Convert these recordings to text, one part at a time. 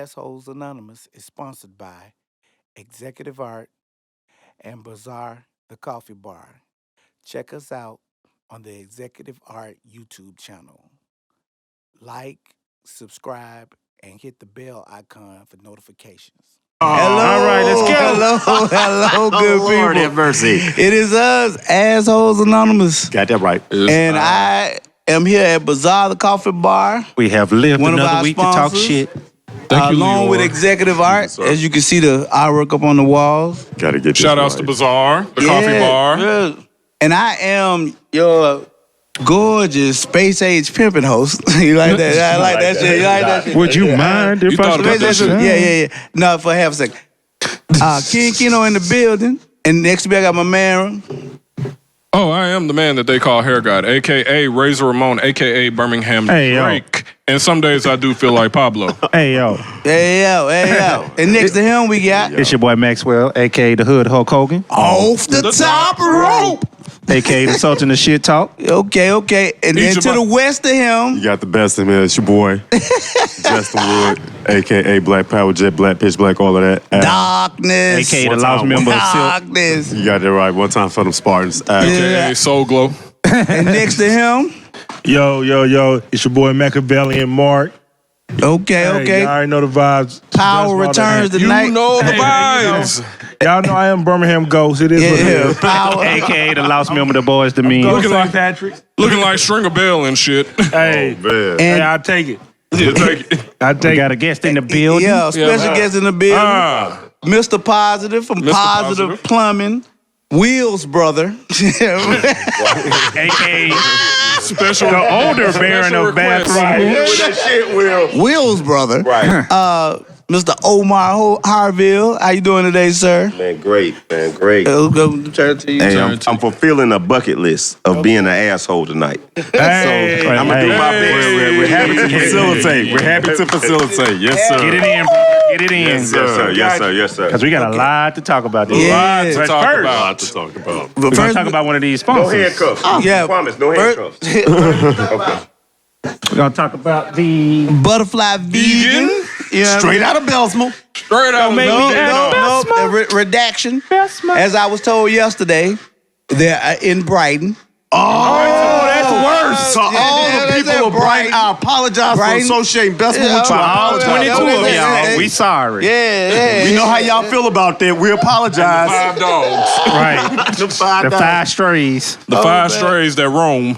Assholes Anonymous is sponsored by Executive Art and Bazaar the Coffee Bar. Check us out on the Executive Art YouTube channel. Like, subscribe, and hit the bell icon for notifications. Hello, all right, let's go. Hello, good Lord people. have mercy. It is us, Assholes Anonymous. Got that right. And I am here at Bazaar the Coffee Bar. We have lived One of another our week to talk sponsors. shit. Thank you, Along Leor. with Executive Art, as you can see the artwork up on the walls. Gotta get Shout outs to Bazaar, the coffee bar. Yeah. And I am your gorgeous space age pimping host. You like that? I like that shit. You like that shit? Would you mind if You I thought about that shit? Yeah. No, for half a second. King Kino in the building. And next to me, I got my man. Oh, I am the man that they call Hair God, a.k.a. Razor Ramon, a.k.a. Birmingham Drake. And some days I do feel like Pablo. Hey, yo. Hey, yo. And next to him, we got... It's your boy Maxwell, a.k.a. the Hood Hulk Hogan, Off the top rope. a.k.a. the Sultan of Shit Talk. Okay. And then to the west of him... You got the best of me. It's your boy, Justin Wood, a.k.a. Black Power Jet, Black Pitch Black, all of that. Darkness. A.k.a. the lost member of Silk. Darkness. You got that right. One time for them Spartans. A.k.a. Soul Glow. And next to him... Yo, it's your boy Machiavellian Mark. Okay. Hey, y'all already know the vibes. Power returns tonight. You know the vibes. Y'all know I am Birmingham Ghost. It is what it is. Power. A.k.a. the lost member of the Boys to Men. Ghost like- St. Patrick. Looking like Stringer Bell and shit. Hey, Man. hey, And I'll take it. You take it. I'll We take got it. a guest in the building. yeah, special guest in the building. Mr. Positive from Mr. Positive Positive. Plumbing. Will's brother. A.k.a. Special. the older baron special of request. bathroom. Will's brother. Right. Mr. Omar Harville. How you doing today, sir? Man, great. Great. Turn to you. Hey, I'm fulfilling a bucket list of being an asshole tonight. Hey, So I'm gonna do my best. We're happy to facilitate. We're happy to facilitate. Yes, sir. Get it in, brother. Get it in. Yes, sir. Yes, sir. Because we got a lot to talk about this. Yeah. Lots to But talk first, about. to talk about. But we're going to first, talk about one of these No sponsors. handcuffs. yeah. Promise, no handcuffs. We're going to talk about the... Butterfly Vegan. You know what I mean? out of Belsma. Straight out of make me the get No. Redaction. As I was told yesterday, they're in Brighton. Oh, that's worse. To all yeah, the they people said of Brighton, I apologize Brighton. for associating Belsma Yeah, with you. I all apologize. 22 of Yeah. y'all. We sorry. Yeah. We know how y'all feel about that. We apologize. 5 dogs. Right. The five The dollars. 5 strays. The 5 strays that roam.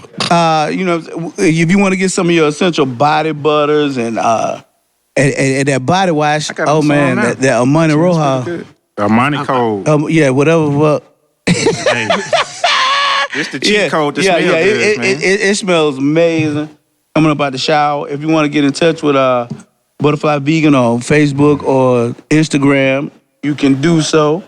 You know, if you want to get some of your essential body butters and that body wash, got oh some man, now. that Armani Roja, Armani code. yeah, whatever. Hey. This the cheat code to smell good, man. It smells amazing. Coming up out the shower. If you want to get in touch with Butterfly Vegan on Facebook or Instagram, you can do so.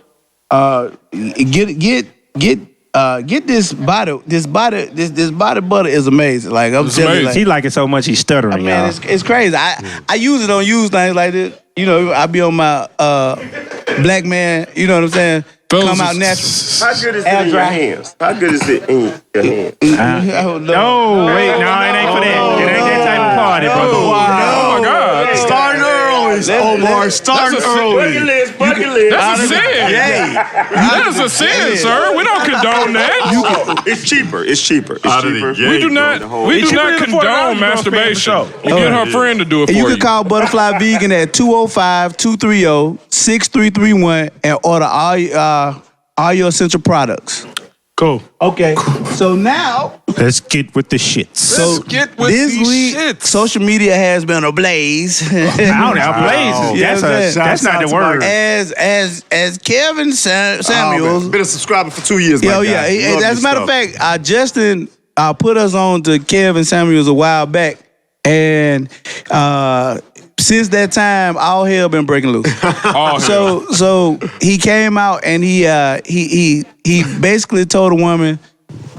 Get this body butter is amazing. Like I'm It's telling you, amazing. like, He like it so much he's stuttering, man, y'all. it's crazy. I usually don't use things like this. You know, I be on my black man. You know what I'm saying? Come out natural. How good is it Air in your dry. hands? How good is it in your hands? Oh, No, wait, no, it ain't for that. It ain't that type of party, brother. Oh my God. Starting early, Omar. Starting early. Bucket list. That's a sin. That is a sin, sir. We don't condone that. It's cheaper. It's cheaper. We do not condone masturbation. You get her friend to do it for And you. you can call Butterfly Vegan at 205-230-6331 and order all your essential products. Cool. Okay. So now, Let's get with the shits. so get with this these week, shits. social media has been ablaze. Blazes. Yeah, That's not the word. As Kevin Samuels. Been a subscriber for 2 years. Yo, yeah. As a matter of fact, Justin put us on to Kevin Samuels a while back, and since that time, all hell been breaking loose. Oh, So he came out and he basically told a woman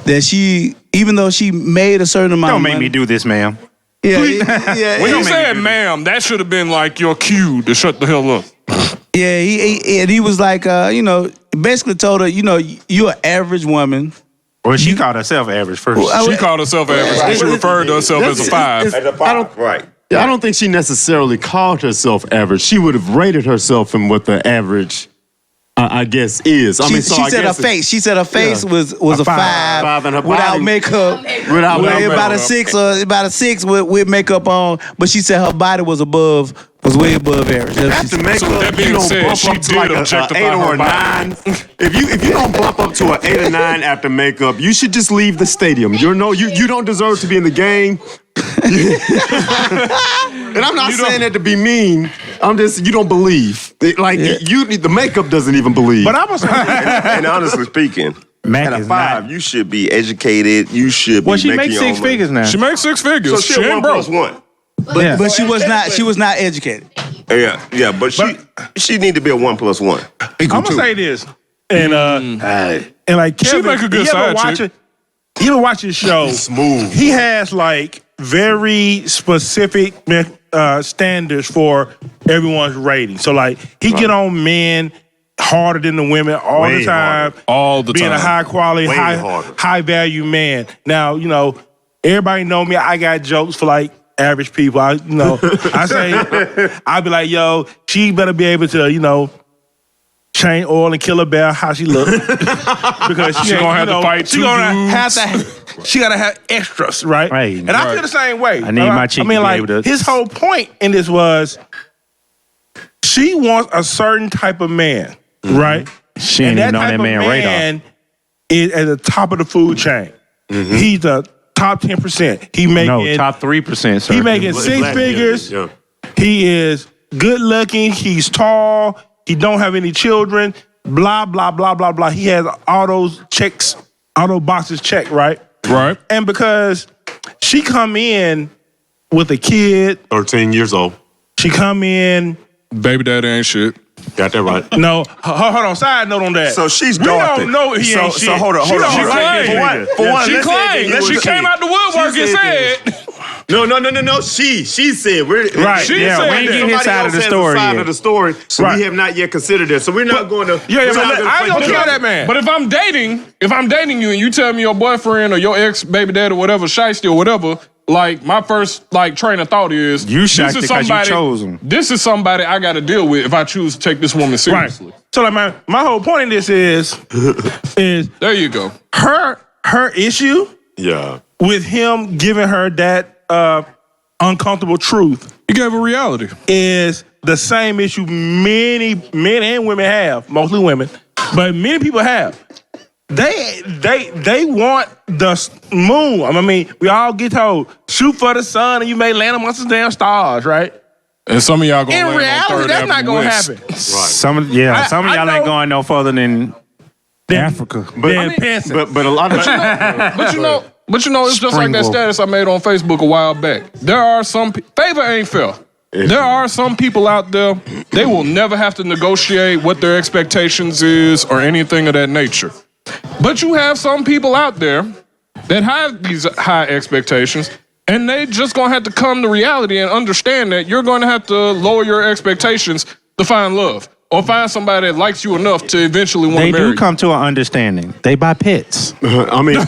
that she, even though she made a certain amount Don't of make money, me do this, ma'am. Yeah, when yeah, you said ma'am, that should have been like your cue to shut the hell up. yeah. He was like, basically told her, you're an average woman. Well, she called herself average first. Well, She called herself average. She referred to herself as a 5. As a 5, right. Yeah, I don't think she necessarily called herself average. She would have rated herself in what the average, I guess, is. She said her face. She said her face was a 5 and her without body, makeup. without About a 6 or about a 6 with makeup on. But she said her body was way above average. After makeup, So that being you don't said, bump she up to did like an objectify 8 or her a body. 9. If you don't bump up to an 8 or 9 after makeup, you should just leave the stadium. You don't deserve to be in the game. And I'm not saying that to be mean. I'm just, you don't believe. The makeup doesn't even believe. But I was And honestly speaking, Mac at a is 5, not. you should be educated. You should be Well, she making makes your own 6 money. figures now. She makes 6 figures. So she she ain't 1 broke. plus 1. But she was not educated. Yeah, but she need to be a 1 plus 1. I'm gonna say this, and like Kevin, She make a good you ever side watch chick. it? You ever watch his show? Smooth. He has like very specific standards for everyone's rating. So like he get on men harder than the women all Way the time. harder. All the being time. a high quality, Way harder. high value man. Now, everybody know me. I got jokes for like average people. I say, I be like, yo, she better be able to, change oil and kill a bear how she look. Because she gonna have to fight she two gonna dudes. she gotta have extras, right? Right. And I feel the same way. I need my chick to be able to- his whole point in this was she wants a certain type of man, right? She ain't even on that man radar. Is at the top of the food chain. He's the top 10%. He making No, top 3%, sir. he making Black 6 figures. Yeah. He is good looking. He's tall. He don't have any children. Blah blah blah blah blah. He has all those checks, all those boxes checked, right? Right. And because she come in with a kid, 13 years old. she come in. Baby daddy ain't shit. Got that right. No, hold on. Side note on that. So she's we Dorothy. don't know he So- ain't so shit. hold on, She hold on, don't hold on. like For it. one, She let's say claimed that that she came out the woodwork and said, No. She said Right. She Yeah, said we ain't that. get his side of the story Side yet. of the story, so Right. we have not yet considered that. So we're not going to. Yeah, we're but not I ain't gonna play kill games. that man. But if I'm dating you and you tell me your boyfriend or your ex baby dad or whatever, shiesty or whatever, like my first train of thought is You this shiesty is 'cause you somebody- chose him. This is somebody I got to deal with if I choose to take this woman Right. seriously. So like my whole point in this is There you go. her issue Yeah. with him giving her that uncomfortable truth He gave a reality. is the same issue many men and women have, mostly women, but many people have. They want the moon. I mean, we all get told shoot for the sun and you may land amongst the damn stars, right? And some of y'all gonna In land on reality, Third that's not Avenue gonna West. happen. Some of I y'all know- ain't going no further than Africa. Then Pinson. But a lot of But you know, it's just like that Springville. status I made on Facebook a while back. There are some favor ain't fair. There are some people out there, they will never have to negotiate what their expectations is or anything of that nature. But you have some people out there that have these high expectations, and they just gonna have to come to reality and understand that you're gonna have to lower your expectations to find love. Or find somebody that likes you enough to eventually want They to marry do you. come to an understanding. They buy pets. I mean,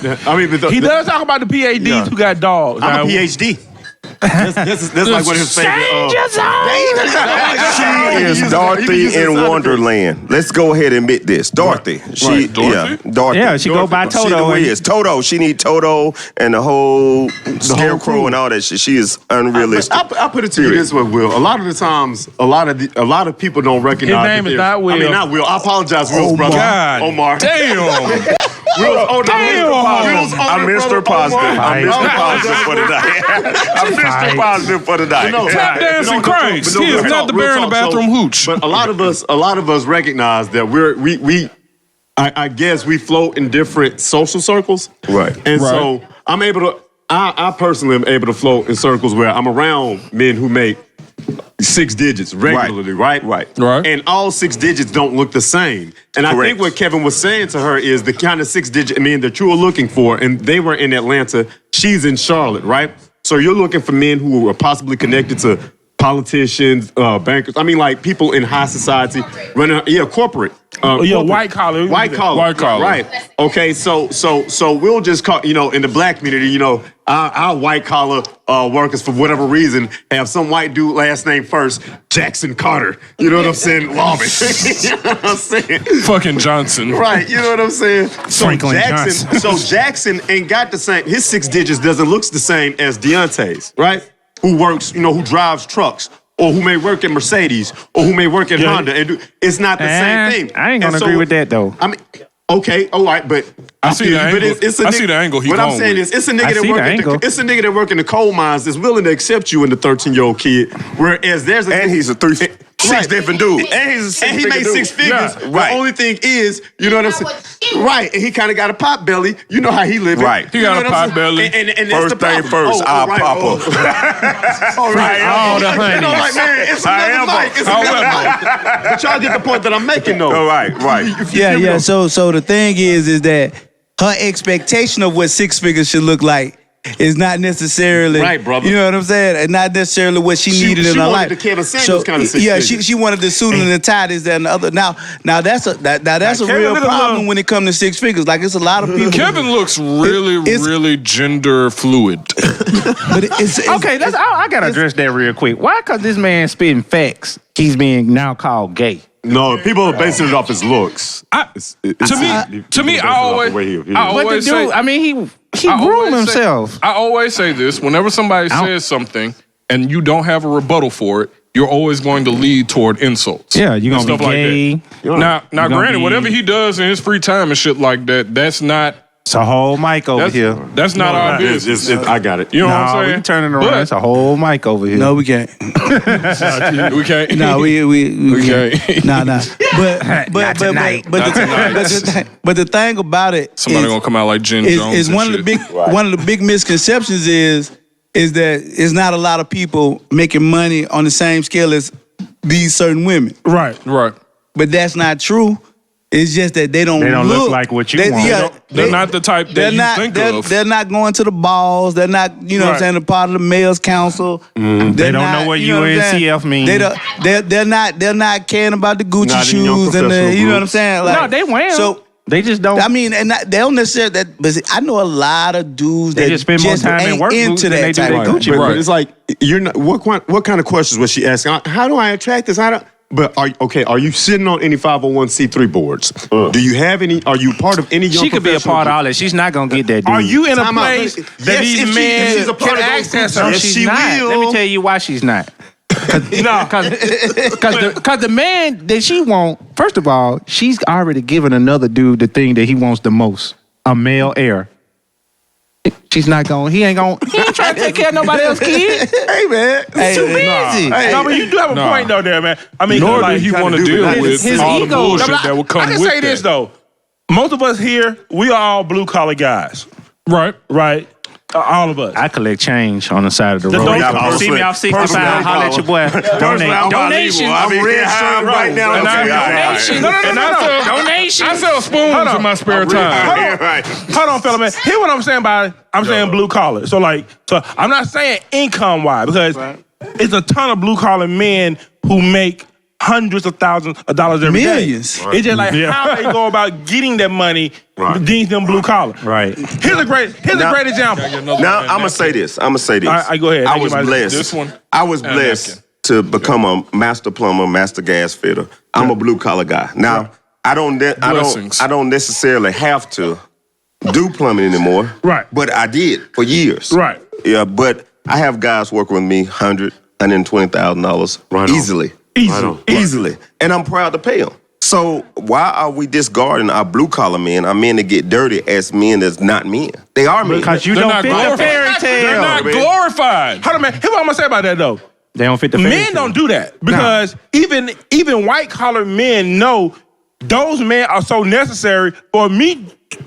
He does talk about the PhDs who got dogs. I'm Now, a PhD. This is like one of his favorite. She is Dorothy in Wonderland. Let's go ahead and admit this. Dorothy. She, Dorothy? yeah, Dorothy. Yeah, she go by Toto She the and- is. Toto. She need Toto and the whole scarecrow crew. and all that shit. She is unrealistic. I'll put it to you this way, Will. A lot of the times, a lot of people don't recognize. His name that is they're- not Will. I mean, not Will. I apologize, Will's brother. God. Omar. Damn! Will's older. I'm Mr. Positive. I'm Mr. Positive for the night. I'm Mr. Positive for the night. Tap dancing Christ. He is not the bear in the bathroom hooch. But a lot of us recognize that I guess we float in different social circles. Right. And so I'm able to, I personally am able to float in circles where I'm around men who make 6 digits regularly, right? Right. And all 6 digits don't look the same. And I Correct. think what Kevin was saying to her is the kind of 6-digit men that you were looking for, and they were in Atlanta, she's in Charlotte, right? So you're looking for men who are possibly connected to politicians, bankers. I mean, like people in high society running. Yeah, corporate. White collar. White collar. White collar. Right. Okay. So we'll just call in the black community. Our white collar workers, for whatever reason, have some white dude last name first, Jackson Carter. You know what I'm saying? Lawman. You know what I'm saying? Fucking Johnson. Right. You know what I'm saying? So Franklin Jackson. Johnson. So Jackson ain't got the same. His 6 digits doesn't look the same as Deontay's. Right. Who works? Who drives trucks. Or who may work at Mercedes, or who may work at Honda. It's not the same thing. I ain't gonna agree with that though. I mean, okay, all right, but I see the angle. I see the angle. What I'm saying is, it's a nigga that work in the coal mines that's willing to accept you in the 13-year-old kid. Whereas there's a And he's a 6 different dude. And he made 6 figures. Yeah, right. The only thing is, you know what I'm saying? Right, and he kind of got a pot belly. You know how he living. Right. He got a pot belly. And that's First the thing problem. first, I'll pop up. All right. All the You know, like, honeys. man, it's another mic. It's another mic. But y'all get the point that I'm making, though. All right. Yeah. So the thing is that her expectation of what 6 figures should look like is not necessarily Right, brother. You know what I'm saying? And not necessarily what she needed in her wanted life. the Kevin Samuels kind of 6 yeah, figures. she wanted the suit and the tie, this, that, and the other. Now that's a Kevin real look a problem little- when it comes to 6 figures. Like it's a lot of people. Kevin looks really gender fluid. But it's Okay, I gotta address that real quick. Why? Because this man spitting facts, he's being now called gay. No, people are basing it off his looks. To me, I always But the always dude, say. I mean, he I groomed always say- himself. I always say this: whenever somebody says something and you don't have a rebuttal for it, you're always going to lead toward insults. Yeah, you're and gonna be stuff gay. Like that. Now, gonna granted, be- whatever he does in his free time and shit like that, that's not It's a whole mic over here. that's not our business. I got it. You know what I'm No, saying? we can turn it around. But- It's a whole mic over here. no, we can't. We can't. No, we can't. can't. Nah. But tonight. but the thing about it Somebody is, gonna come out like Jen Jones. is and one of the shit. one of the big misconceptions is that it's not a lot of people making money on the same scale as these certain women. Right. Right. But that's not true. It's just that they don't look like what you want. They're not the type that you think of. They're not going to the balls. They're not, you know what I'm saying, a part of the males council. They don't know what UNCF means. They're not caring about the Gucci Not in young shoes and the, professional you know what I'm groups. saying? No, they wear 'em. So They just don't. I mean, and they don't necessarily that. But see, I know a lot of dudes They that just spend more time in ain't work boots into than that they do type their of Gucci. But it's like you're not. What kind of questions was she asking? How do I attract this? But are you sitting on any 501c3 boards? Do you have any? Are you part of any young she could be a professional part of group? all that. She's not gonna get that. Dude. Are you in a Time out. place Yes, that if these she's men a part can of those access groups, her? No, yes, she's she not. will. Let me tell you why she's not. No. Because the man that she want, first of all, she's already given another dude the thing that he wants the most, a male heir. She's not going. He ain't trying to take care of nobody else's kid. Hey man, He's too busy. No, but you do have a point though, there, man. I mean, Nor like, did he kinda want to do deal that. with his all the ego. bullshit No, but that would come I can with say this that. though. Most of us here, we are all blue collar guys, Right. right? All of us. I collect change on the side of the road. don't- See me off 65, holler at your boy. Donations. I'm red shirt right now. And I sell spoons Hold on. in my spare time. Hold on, fella, man. Hear what I'm saying by it. I'm saying blue collar. So I'm not saying income wise because it's a ton of blue collar men who make hundreds of thousands of dollars every day. Millions. It's just like how they go about getting that money, these them blue collar. Right. Here's a great example. Now I'm gonna say this. I go ahead. I was blessed. This one. I was And blessed to become a master plumber, master gas fitter. I'm a blue collar guy. Now I don't necessarily have to do plumbing anymore. Right. But I did for years. Right. Yeah. But I have guys working with me $120,000 Right on. easily. Easily. And I'm proud to pay them. So why are we discarding our blue collar men, our men that get dirty, as men that's not men? They are men. Because you They're don't not fit the glorified. fairy They're tale. not glorified. Hold on, man. Here's what I'm gonna say about that though. They don't fit the fairy Men tale. don't do that because even white collar men know those men are so necessary for me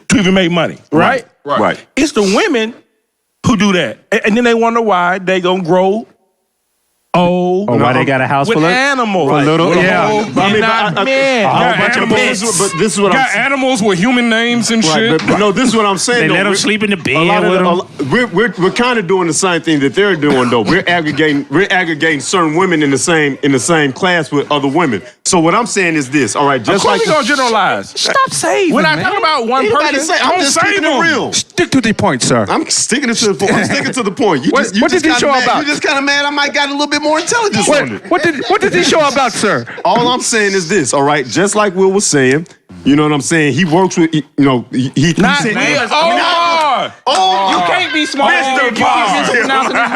to even make money, right? Right. It's the women who do that, and then they wonder why they gonna grow Oh, Or why they got a house with full of animals. For little, yeah. Men. This is what Got animals with human names and shit. But no, this is what I'm saying. They though. let them sleep in the bed with them. We're kind of doing the same thing that they're doing though. We're aggregating certain women in the same class with other women. So what I'm saying is this. All right, Of just course like we gonna generalize. Stop saving, We're not man. talking about one person. I'm just keeping it real. Stick to the point, sir. I'm sticking to the point. I'm sticking to the point. You What just did he kinda show mad. about? You just kind of mad. I might got a little bit more intelligence on it. What did he show about, sir? All I'm saying is this, all right? Just like Will was saying, you know what I'm saying? He works with, he Not said, me. Oh, You can't be smart. Mr. You can't be pronouncing his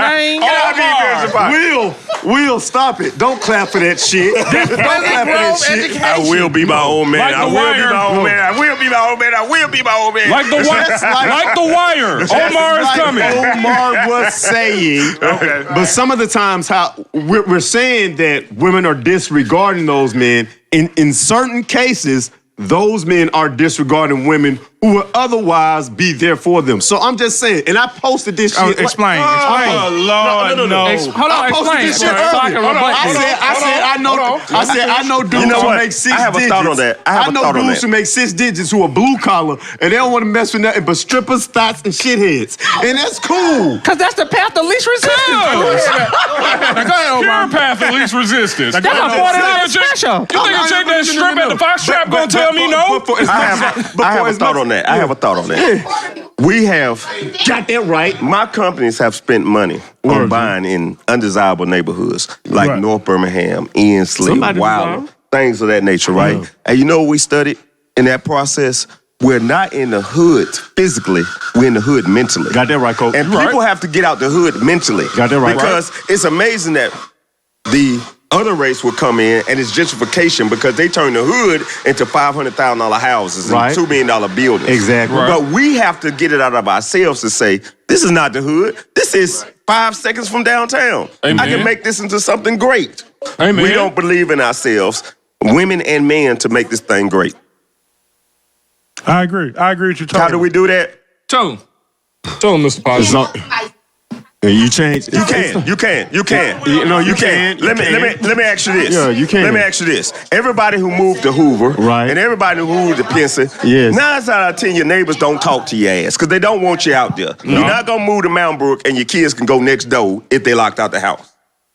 name. Will, stop it. Don't clap for that shit. Don't clap for that shit. I will be my own man. Like I The will be Wire. my own man. I will be my own man. I will be my own man. Like the wire. Like the wire. Omar is Like coming. Omar was saying. Okay. But some of the times how we're saying that women are disregarding those men. In certain cases, those men are disregarding women who would otherwise be there for them. So I'm just saying, and I posted this shit. Explain. Oh, Lord, no. Hold on, I posted explain. this shit So I can earlier. rebut I this. said I know dudes You know who what? make 6 I have a digits. thought on that. I have a know thought on dudes that. who make 6 digits who are blue collar and they don't want to mess with nothing but strippers, thoughts, and shitheads. And that's cool. Because that's the path of least resistance. Now go ahead, Omar. Pure path of least resistance. That's a $40 special. You think a chick that strip at the fox trap gonna tell me no? I have a thought on that. I have a thought on that. We have Got that right. my companies have spent money on buying in undesirable neighborhoods like Right. North Birmingham, Ensley, Somebody Wilder, desire. things of that nature, right? And you know what we studied in that process? We're not in the hood physically, we're in the hood mentally. Got that right, Coach. And people have to get out the hood mentally. Got that right. Because it's amazing that the other race will come in and it's gentrification because they turn the hood into $500,000 houses Right. and $2 million buildings. Exactly. Right. But we have to get it out of ourselves to say, this is not the hood. This is 5 seconds from downtown. Amen. I can make this into something great. Amen. We don't believe in ourselves, women and men, to make this thing great. I agree with you totally. How do we do that? Tell him, Mr. Positive. You change. You can. No, you can. can. Let me ask you this. Yeah, you can. Let me ask you this. Everybody who moved to Hoover, Right. and everybody who moved to Pinson, Yes. 9 out of 10 your neighbors don't talk to your ass because they don't want you out there. You're not gonna move to Mount Brook and your kids can go next door if they locked out the house.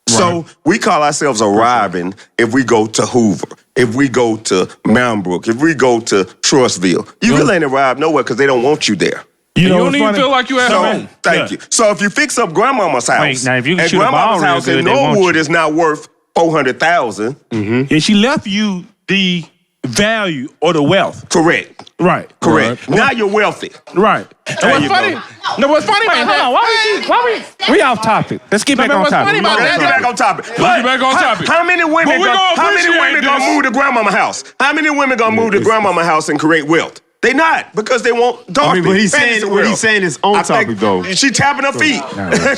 So we call ourselves arriving if we go to Hoover, if we go to Mount Brook, if we go to Trustville. You really ain't arrived nowhere because they don't want you there. You know don't what's even funny? feel like you at So, home. thank you. So if you fix up grandmama's house, Wait, now if you can and shoot a ball grandmama's real house in good, they want Norwood you. is not worth 400,000, And she left you the value or the wealth. correct. Right. Correct. Now you're wealthy. Right. There you go. No, what's funny about Hold that? on, why we off topic? Let's get back on what's topic. funny about Let's that? get back on topic. Let's get back on topic. How many women? But we gonna How many appreciate women gonna this. move to grandmama house? How many women gonna move to grandmama house and create wealth? They not because they want Dorothy. but he's Fantasy saying what world. he's saying is on I topic think though. She tapping her feet.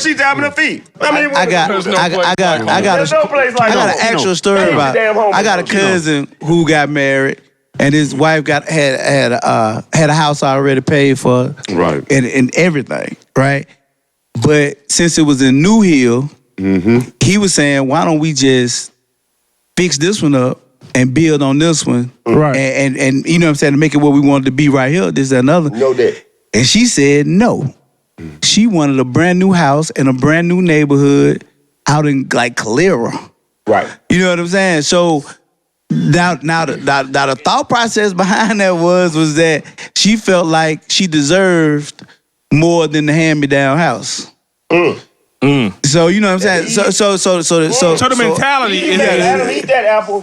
She tapping her feet. I mean, I got There's no I place got like There's no place like I got an home. actual story Stay about. damn home I got a alone. cousin who got married, and his wife had a house already paid for, Right. and everything, right? But since it was in New Hill, he was saying, why don't we just fix this one up and build on this one, Right. And you know what I'm saying, to make it what we wanted to be right here, this, that, another. No that. And she said no. She wanted a brand new house in a brand new neighborhood out in like Calera. Right. You know what I'm saying? So now the thought process behind that was that she felt like she deserved more than the hand-me-down house. So you know what I'm saying? So So the mentality is Adam, eat that apple.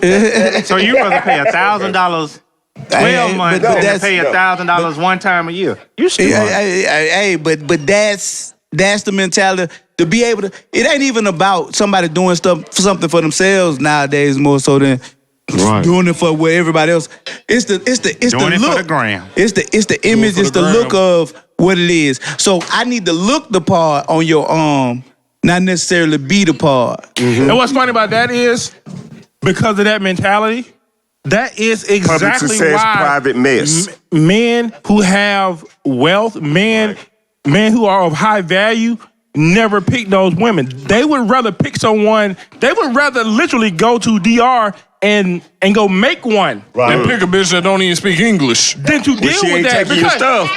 So you rather pay $1,000 12 months but than that's- pay $1,000 one time a year? You stupid. Hey, but that's the mentality to be able to. It ain't even about somebody doing something for themselves nowadays more so than doing it for where everybody else. It's the Doing it look. for the gram. It's the image. for It's the the look gram. of what it is. So I need to look the part on your arm, not necessarily be the part. And what's funny about that is, because of that mentality, that is Public exactly success, why private mess. men who have wealth, men who are of high value, never pick those women. They would rather pick someone. They would rather literally go to DR and go make one And pick a bitch that don't even speak English. than to deal She with ain't that. taking your stuff.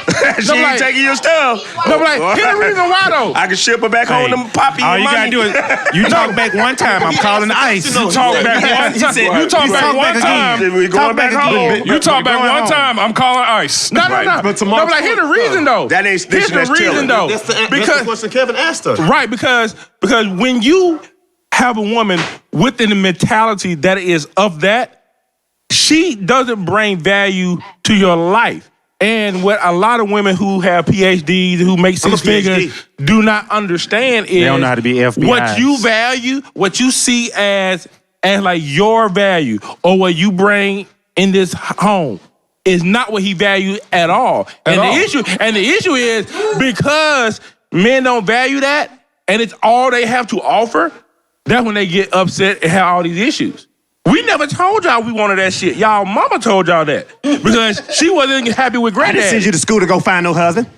She ain't like- taking your stuff. No, but like, here's the reason why though. I can ship her back home to Poppy All and you Mommy. gotta do is you talk back one time. I'm calling the ice. You talk back one time. You talk back one time. We going back home. You talk back one time. I'm calling ICE. No. But No, but like, here's the reason though. That ain't Here's the reason though. That's the Because question Kevin asked her. right, because when you have a woman within the mentality that is of that, she doesn't bring value to your life. And what a lot of women who have PhDs, who make six figures, do not understand is don't know how to be FBIs. what you value, what you see as like your value, or what you bring in this home is not what he valued at all. And the issue is because men don't value that, and it's all they have to offer. That's when they get upset and have all these issues. We never told y'all we wanted that shit. Y'all mama told y'all that because she wasn't happy with I didn't send granddad. you to school to go find no husband.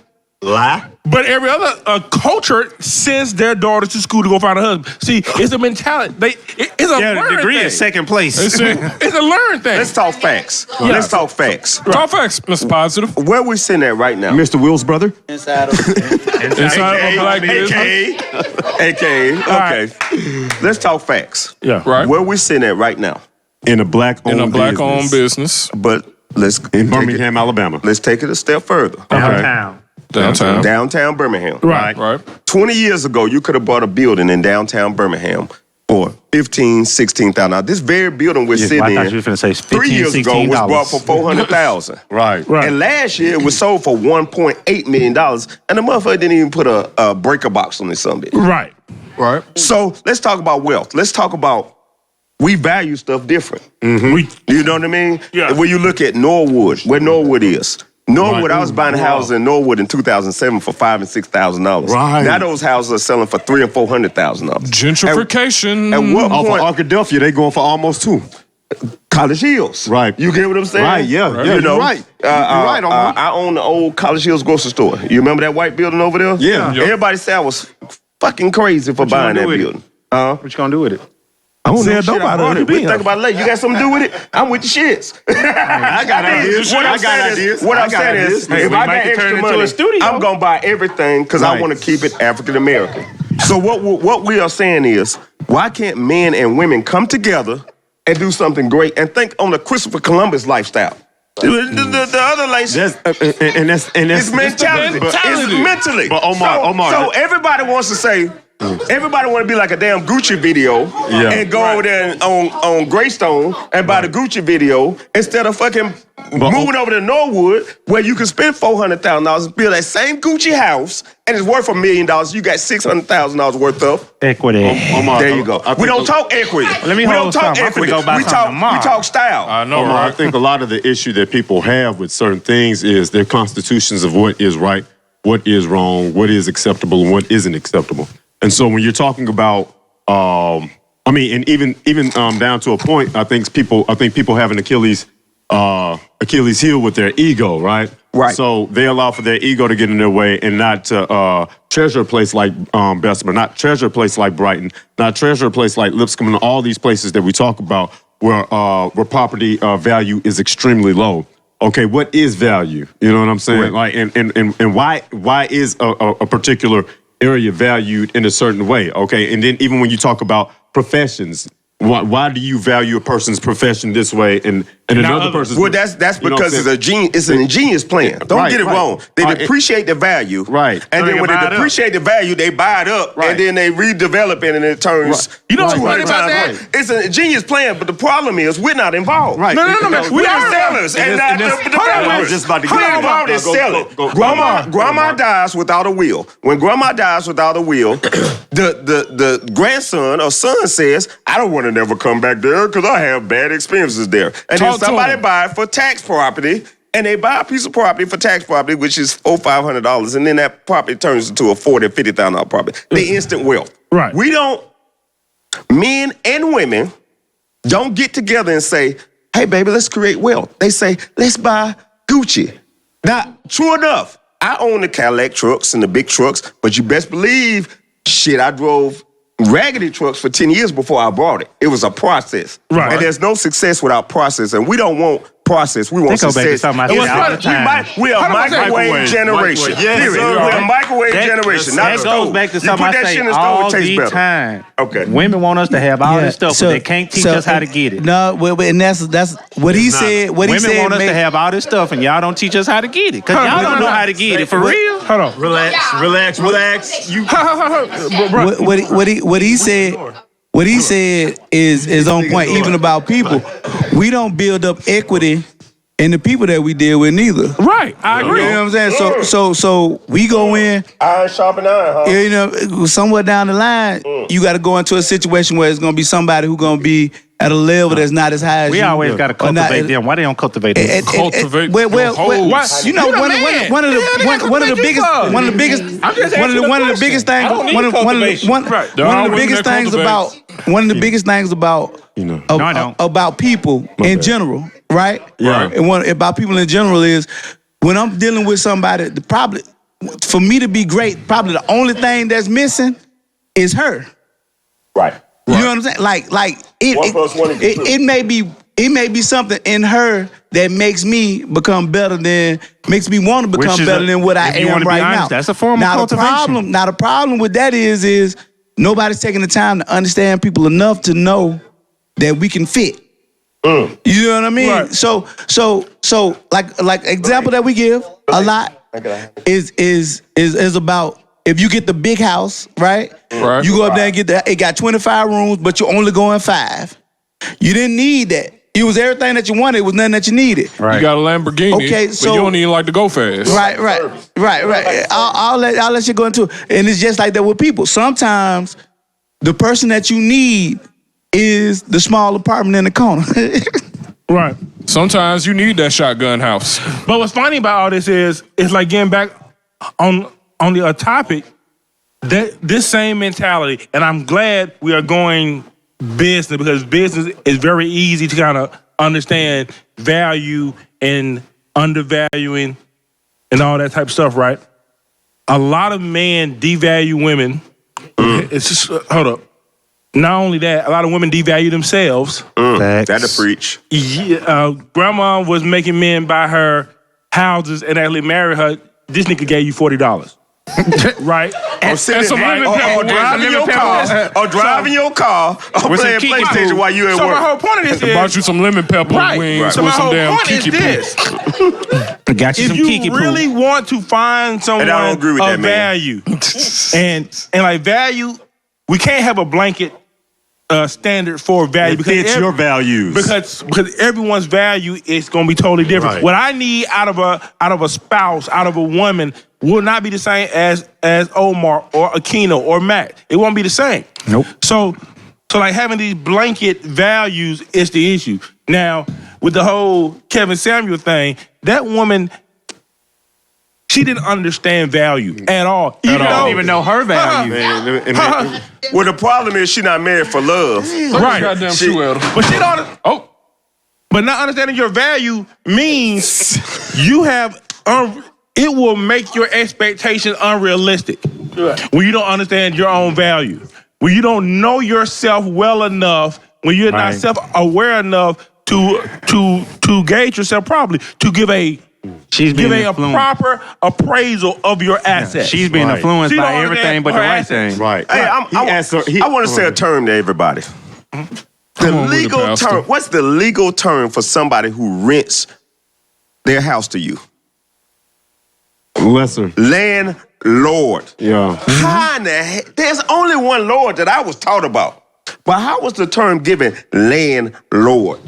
Lie. But every other culture sends their daughters to school to go find a husband. See, it's a mentality. It's a Yeah, the learned degree thing. is second place. It's a learned thing. Let's talk facts. Let's talk facts. Talk facts, Mr. Positive. Where we sitting at right now? Mr. Will's brother. Inside of a black business. AKA. Okay. Let's talk facts. Yeah. Right. Where we sitting at right now? In a black-owned Black-owned business. But let's in take Birmingham, Alabama. Let's take it a step further. Downtown. Downtown. Downtown Birmingham. Right. Right. 20 years ago, you could have bought a building in downtown Birmingham for $15,000, $16,000. Now, this very building we're sitting I thought in you were finna say 3 years ago $15, was bought for $400,000. Right. And last year it was sold for $1.8 million, and the motherfucker didn't even put a breaker box on it. Something. Right. Right. So let's talk about wealth. Let's talk about we value stuff different. You know what I mean? Yeah. When you look at Norwood, where Norwood is. Norwood, I was buying houses in Norwood in 2007 for $5,000 and $6,000. Right. Now those houses are selling for $300,000 and $400,000. Gentrification. At what Off of point? Arkadelphia, they going for almost 2. College Hills. Right. You get what I'm saying? Right, yeah. Yeah, You you're know, right. You're right, Omar. I own the old College Hills grocery store. You remember that white building over there? Yeah. Yep. Everybody said I was fucking crazy for buying gonna that do with it? building. What you gonna do with it? I don't Sell know dope shit. I out of bought it. it. We Yeah. think about it later. You got something to do with it? I'm with the shits. I got ideas. What I I'm got saying ideas. is, what I I'm got saying ideas. is, Hey, if we I might got can turn extra it into money, a studio. I'm gonna buy everything because I Right. want to keep it African American. So what we are saying is, why can't men and women come together and do something great and think on the Christopher Columbus lifestyle? The other lifestyle. That's It's mentality. It's mentally. But Omar, So everybody wants to say, everybody want to be like a damn Gucci video and go over there on Greystone and buy the Gucci video instead of fucking moving over to Norwood where you can spend $400,000 and build that same Gucci house and it's worth $1 million. You got $600,000 worth of. Equity. Omar, There you go. I We think don't talk equity. Let me we hold don't talk something. I'm finna equity. go buy We something tomorrow. talk style. I know, Omar, I right? think a lot of the issue that people have with certain things is their constitutions of what is right, what is wrong, what is acceptable, and what isn't acceptable. And so when you're talking about, and even down to a point, I think people have an Achilles heel with their ego, right? Right. So they allow for their ego to get in their way and not to treasure a place like Bessemer, not treasure a place like Brighton, not treasure a place like Lipscomb, and all these places that we talk about where property value is extremely low. Okay, what is value? You know what I'm saying? Right. Like, and why is a particular area valued in a certain way? Okay, and then even when you talk about professions, why do you value a person's profession this way and another person's? Well, that's You know what I'm because it's saying? it's an ingenious plan. Don't Right, get it right. wrong. They Right. depreciate the value, Right. And So then they when buy they it up. depreciate the value, they buy it up, Right. and then they redevelop it, and it turns. You know what's 200 funny about times that? more. It's an ingenious plan, but the problem is we're not involved. Right. No. We're We the are sellers and not the I developers. was just about to We're get involved in selling. Grandma dies without a will. When grandma dies without a will, the grandson or son says, "I don't want to never come back there because I have bad experiences there." And Talk then to somebody him. buy it for tax property. And they buy a piece of property for tax property, which is $400-500, and then that property turns into a $40,000 or $50,000 property. The instant wealth. Right. We don't. Men and women don't get together and say, "Hey, baby, let's create wealth." They say, "Let's buy Gucci." Now, true enough, I own the Cadillac trucks and the big trucks, but you best believe Shit, I drove raggedy trucks for 10 years before I bought it. It was a process. Right. And there's no success without process. And we don't want process. We want That go back to success. something I said all the time. We're a microwave generation. Yes, Period. sir. We're a microwave generation, not a That stove. goes back to You something put I that say shit in the stove, all it tastes the better. time. Okay. Women want us to have all this stuff, so- but they can't teach so- us how to get it. No, and that's what he said. What he Women said. want us to made- have all this stuff, and y'all don't teach us how to get it. Because y'all don't know how to get it. For real? Hold on. Relax. You what he said. What he said is on point, even about people. We don't build up equity in the people that we deal with neither. Right, I agree. You know what I'm saying? So we go in. Iron sharpen iron, huh? You know, somewhere down the line, you got to go into a situation where it's gonna be somebody who's gonna be at a level that's not as high as We you. always got to Or not- cultivate them. Why they don't cultivate them? Cultivate well, your hoes. you know, You the one man. of the biggest I'm just asking one of a the biggest question. things I don't need one of the Right. There one are of the women biggest that things cultivate. about one of the biggest things about No, I don't. about people in general, right? Right. And one about people in general is when I'm dealing with somebody, the probably for me to be great, probably the only thing that's missing is her. Right. You know what I'm saying? Like One plus one equals two. it may be something in her that makes me become better than makes me want to become Which is better than what I if you am wanna be right honest, now. that's a form of now cultivation. The problem with that is nobody's taking the time to understand people enough to know that we can fit. You know what I mean? Right. So like example that we give a lot is about if you get the big house, right? Right. You go up there and get that. It got 25 rooms, but you only go in 5. You didn't need that. It was everything that you wanted. It was nothing that you needed. Right. You got a Lamborghini, Okay, but so- you don't even like to go fast. Right. I'll let you go into it. And it's just like that with people. Sometimes the person that you need is the small apartment in the corner. Right. Sometimes you need that shotgun house. But what's funny about all this is, it's like getting back on the topic, that this same mentality, and I'm glad we are going business because business is very easy to kind of understand value and undervaluing and all that type of stuff, right? A lot of men devalue women. It's just, hold up. Not only that, a lot of women devalue themselves. That'll preach. Yeah, grandma was making men buy her houses and actually marry her. This nigga gave you $40. Right? Or sitting some lemon pepper, driving your car, or driving your car, or With some playing Kiki PlayStation food. while you at So my work. whole point of this is, Bought you some lemon pepper wings so with my some whole damn point is kiki poo. this. Got you If some you kiki really poo. want to find someone And I don't agree with of that, man. value, and like value, we can't have a blanket standard for value because It's your values. because everyone's value is going to be totally different. Right. What I need out of a spouse, out of a woman, will not be the same as Omar or Aquino or Matt. It won't be the same. Nope. So like having these blanket values is the issue. Now with the whole Kevin Samuel thing, that woman, she didn't understand value at all. You don't even know her value. Well, the problem is she not married for love. Right. Goddamn Shit. shoe at her. But she don't. Oh, But not understanding your value means you have. It will make your expectations unrealistic when you don't understand your own value. When you don't know yourself well enough. When you're not Right. self-aware enough to gauge yourself properly, to give a She's being a influenced. proper appraisal of your assets. She's being Right. influenced She don't by understand everything but the her right assets. thing. Right. Hey, I want to say a term to everybody. The Come on with it, legal Pastor. term. What's the legal term for somebody who rents their house to you? Lesser. Landlord. Yeah. How in the heck? There's only one Lord that I was taught about. But how was the term given landlord?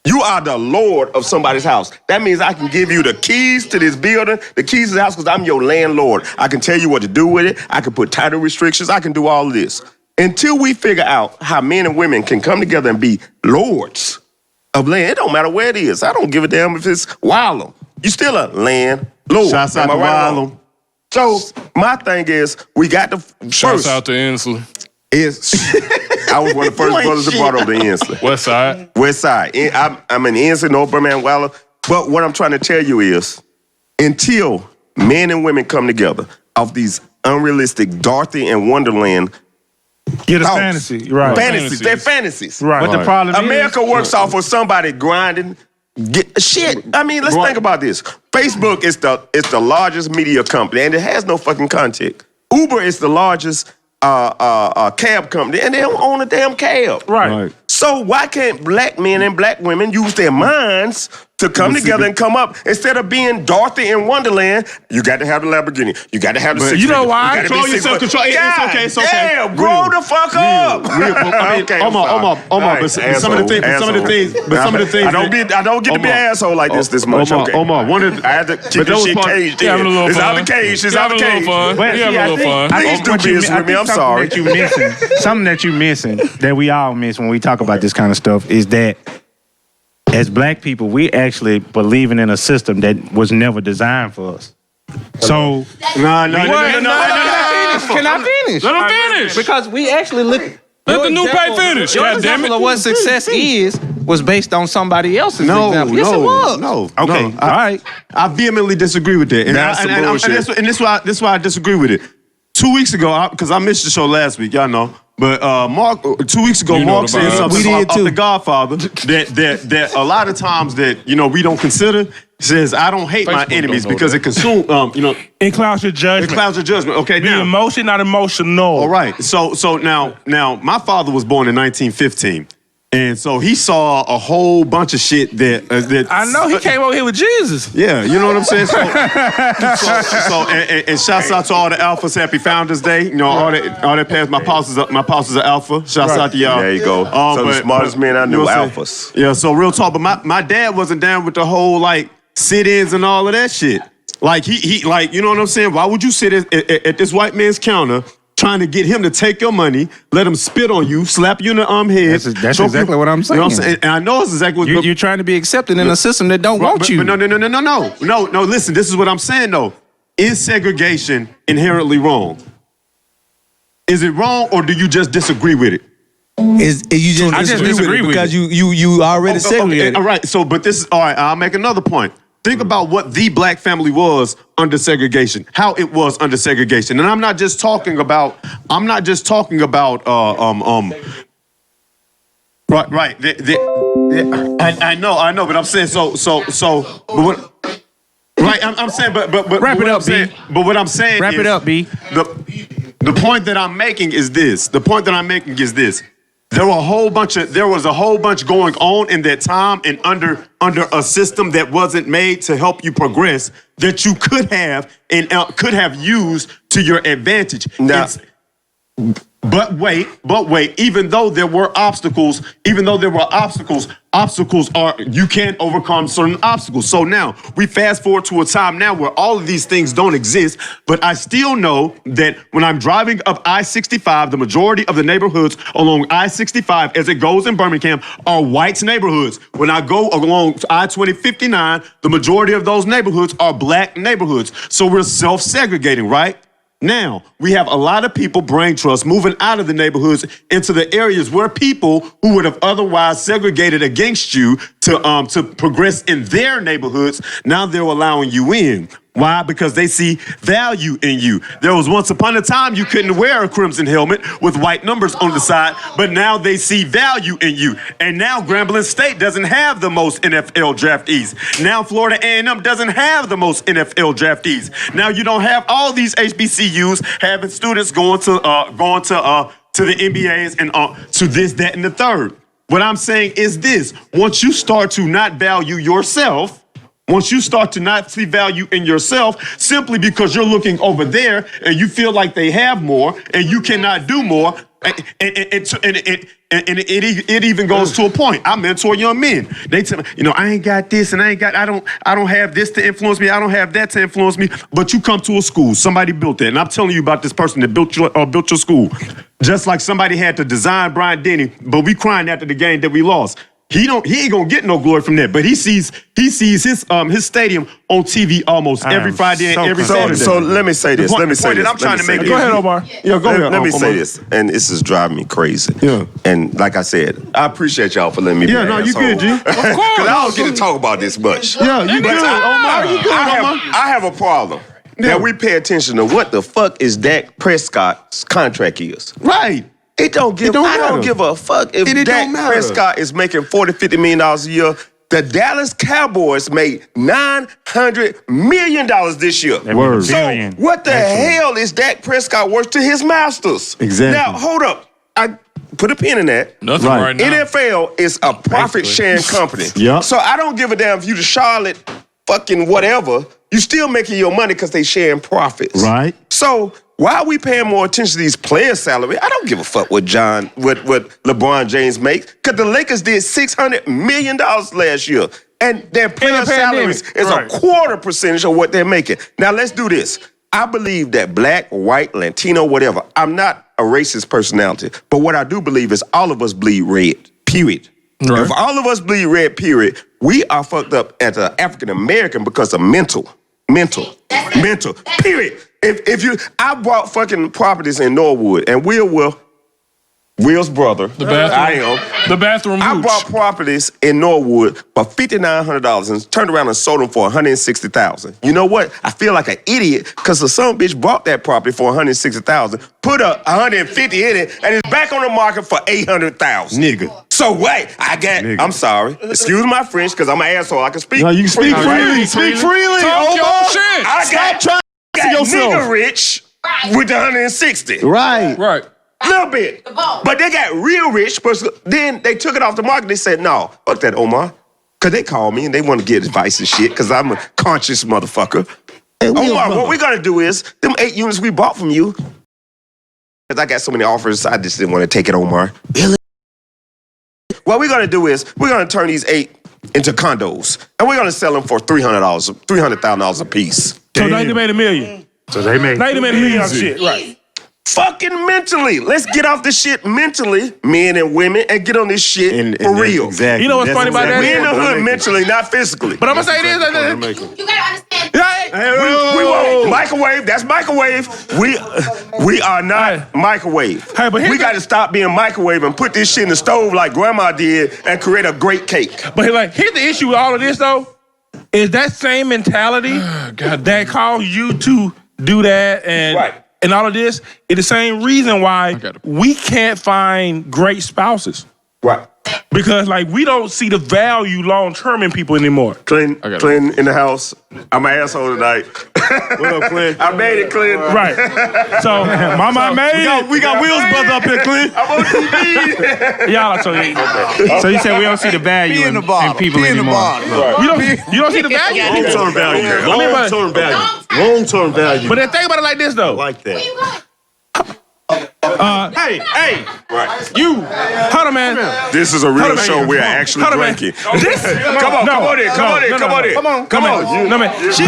You are the Lord of somebody's house. That means I can give you the keys to this building, the keys to the house, because I'm your landlord. I can tell you what to do with it. I can put title restrictions. I can do all of this. Until we figure out how men and women can come together and be lords of land, it don't matter where it is. I don't give a damn if it's Wylam. You still a landlord. Shouts out Am I to right or Wylam. wrong? So my thing is, we got to shouts first out to Inslee. is I was one of the first brothers that brought over the Inslee. West Side. West Side. I'm in Inslee, North Birmingham, Waller. But what I'm trying to tell you is, until men and women come together off these unrealistic Dorothy and Wonderland. Get a thoughts. fantasy, right? Fantasies. They're fantasies. Right. But the problem America is, works off of somebody grinding. Shit. I mean, let's think about this. Facebook is the largest media company, and it has no fucking content. Uber is the largest cab company, and they don't own a damn cab. Right. So why can't black men and black women use their minds to come together and come up instead of being Dorothy in Wonderland? You got to have the Lamborghini. You got to have the six. You know why? You gotta Control be yourself. six- Control. God It's okay. It's okay. damn, grow the fuck up. Okay, I'm sorry. Omar. But some of the things. I don't get to be an asshole like this much. Okay. Omar. One of I had to keep this shit caged in. having a little It's out fun. the cage. It's You out the having a cage. little fun. But You see, having a little fun. Please do business with me. I'm sorry. Something that you missing that we all miss when we talk about this kind of stuff is that as black people, we actually believing in a system that was never designed for us. So no. Can I finish? Let him finish. Because we actually look. Let the new pay finish. Your God damn example it. of what success is was based on somebody else's example. Yes, it was. No. Okay. All right. I vehemently disagree with that. And That's some bullshit. And this is why I disagree with it. 2 weeks ago, because I missed the show last week, y'all know. But Mark, 2 weeks ago, You know Mark the said vibes. something We did about too. The Godfather that a lot of times that we don't consider. Says I don't hate my Facebook enemies don't know because that. it consumes It clouds your it judgment. clouds your judgment. Okay, Be now emotion, not emotional. all right. So now my father was born in 1915. And so he saw a whole bunch of shit that I know he came over here with Jesus. Yeah, you know what I'm saying? And shouts out to all the alphas. Happy Founders Day. All that past. My pops is an alpha. Shouts out to y'all. There you go. So the smartest men I knew, what I'm alphas. saying? Yeah, so real talk. But my dad wasn't down with the whole like sit-ins and all of that shit. Like he like, you know what I'm saying? Why would you sit at this white man's counter trying to get him to take your money, let him spit on you, slap you in the head? That's exactly what I'm saying. You know what I'm saying? And I know it's exactly what You're trying to be accepted in a system that don't want you. But no. Listen, this is what I'm saying though. Is segregation inherently wrong? Is it wrong, or do you just disagree with it? You just I just disagree disagree with with it because you already segregated. All right. So, but this is all right. I'll make another point. Think about what the black family was under segregation, how it was under segregation, and I'm not just talking about. Right. I know, but I'm saying so. But what, right, I'm saying, but Wrap it up, B. But what I'm saying Wrap is, it up, B. The point that I'm making is this. There was a whole bunch going on in that time and under a system that wasn't made to help you progress that you could have and could have used to your advantage. Now, But wait, even though there were obstacles, you can't overcome certain obstacles. So now we fast forward to a time now where all of these things don't exist, but I still know that when I'm driving up I-65, the majority of the neighborhoods along I-65 as it goes in Birmingham are white neighborhoods. When I go along I-2059, the majority of those neighborhoods are black neighborhoods. So we're self-segregating, right? Now, we have a lot of people, brain trust, moving out of the neighborhoods into the areas where people who would have otherwise segregated against you to progress in their neighborhoods, now they're allowing you in. Why? Because they see value in you. There was once upon a time you couldn't wear a crimson helmet with white numbers on the side, but now they see value in you. And now Grambling State doesn't have the most NFL draftees. Now Florida A&M doesn't have the most NFL draftees. Now you don't have all these HBCUs having students going to the NBAs and to this, that, and the third. What I'm saying is this: once you start to not value yourself, once you start to not see value in yourself simply because you're looking over there and you feel like they have more and you cannot do more, and it even goes to a point. I mentor young men. They tell me, I ain't got this and I don't have this to influence me. I don't have that to influence me. But you come to a school, somebody built that, and I'm telling you about this person that built your school. Just like somebody had to design Bryant Denny, but we crying after the game that we lost. He ain't gonna get no glory from that, but he sees his stadium on TV almost every Friday and every Saturday. So let me say this. I'm trying to make. Go ahead, Omar. Yeah, go ahead. Let me say Omar. this, and this is driving me crazy. Yeah. And like I said, I appreciate y'all for letting me. Yeah, be no, an you asshole. good, G. Of Because I don't get to talk about this much. Yeah, you good, Omar. You good, Omar. I have a problem. Now we pay attention to what the fuck is Dak Prescott's contract is. Right. I don't matter. give a fuck if And it Dak don't matter. Prescott is making $40-50 million a year. The Dallas Cowboys made $900 million this year. Word. So Billion. what the hell is Dak Prescott worth to his masters? Exactly. Now, hold up. I put a pin in that. Nothing right now. NFL is a profit-sharing company. Yup. So I don't give a damn if you the Charlotte fucking whatever. You still making your money because they sharing profits. Right. So why are we paying more attention to these players' salary? I don't give a fuck what LeBron James makes. Because the Lakers did $600 million last year. And their player salaries is a quarter percentage of what they're making. Now let's do this. I believe that black, white, Latino, whatever. I'm not a racist personality. But what I do believe is all of us bleed red. Period. Right. If all of us bleed red, period, we are fucked up as an African American because of mental, period. I bought fucking properties in Norwood, and Will's brother, The bathroom. I am. The bathroom I mooch. bought properties in Norwood for $5,900 and turned around and sold them for $160,000. You know what? I feel like an idiot because the son bitch bought that property for $160,000, put $150 in it, and it's back on the market for $800,000. Nigga. So wait, I'm sorry. Excuse my French because I'm an asshole. I can speak. No, you can speak freely. freely. Speak freely. Talk your Omar. shit. I got yourself. nigga rich with the 160. Right. Right. Little bit. But they got real rich, but then they took it off the market. They said, no, fuck that, Omar. Because they called me and they want to get advice and shit because I'm a conscious motherfucker. Omar, what we got to do is, them 8 units we bought from you, because I got so many offers, I just didn't want to take it, Omar. What we're going to do is, we're going to turn these 8 into condos. And we're going to sell them for $300,000 a piece. So now they made $1 million. So they made Now they made $1 million off shit. Right. Fucking mentally. Let's get off this shit mentally, men and women, and get on this shit for real. Exactly. You know what's funny about that? We in the hood mentally, not physically. But I'm going to say this. You gotta understand. We won't microwave. That's microwave. We are not microwave. Hey, but We got to stop being microwave and put this shit in the stove like grandma did and create a great cake. But like, here's the issue with all of this though, is that same mentality that caused you to do that and all of this is the same reason why we can't find great spouses. Right. Because like we don't see the value long term in people anymore. Clinton in the house. I'm an asshole tonight. What up, Clint? I made it, Clint. Right. So mama made it. We got Will's brother up here, Clint. I'm on TV. Y'all So you said we don't see the value in people anymore. You don't see the value in people. Long-term value. but- Long-term value. Long-term value. But then think about it like this though. like that. Hey, you. Hold on, man. This is a real Hold on, show. man. We are actually Hold on, man. drinking. This, Come on in. Come on. No, man. She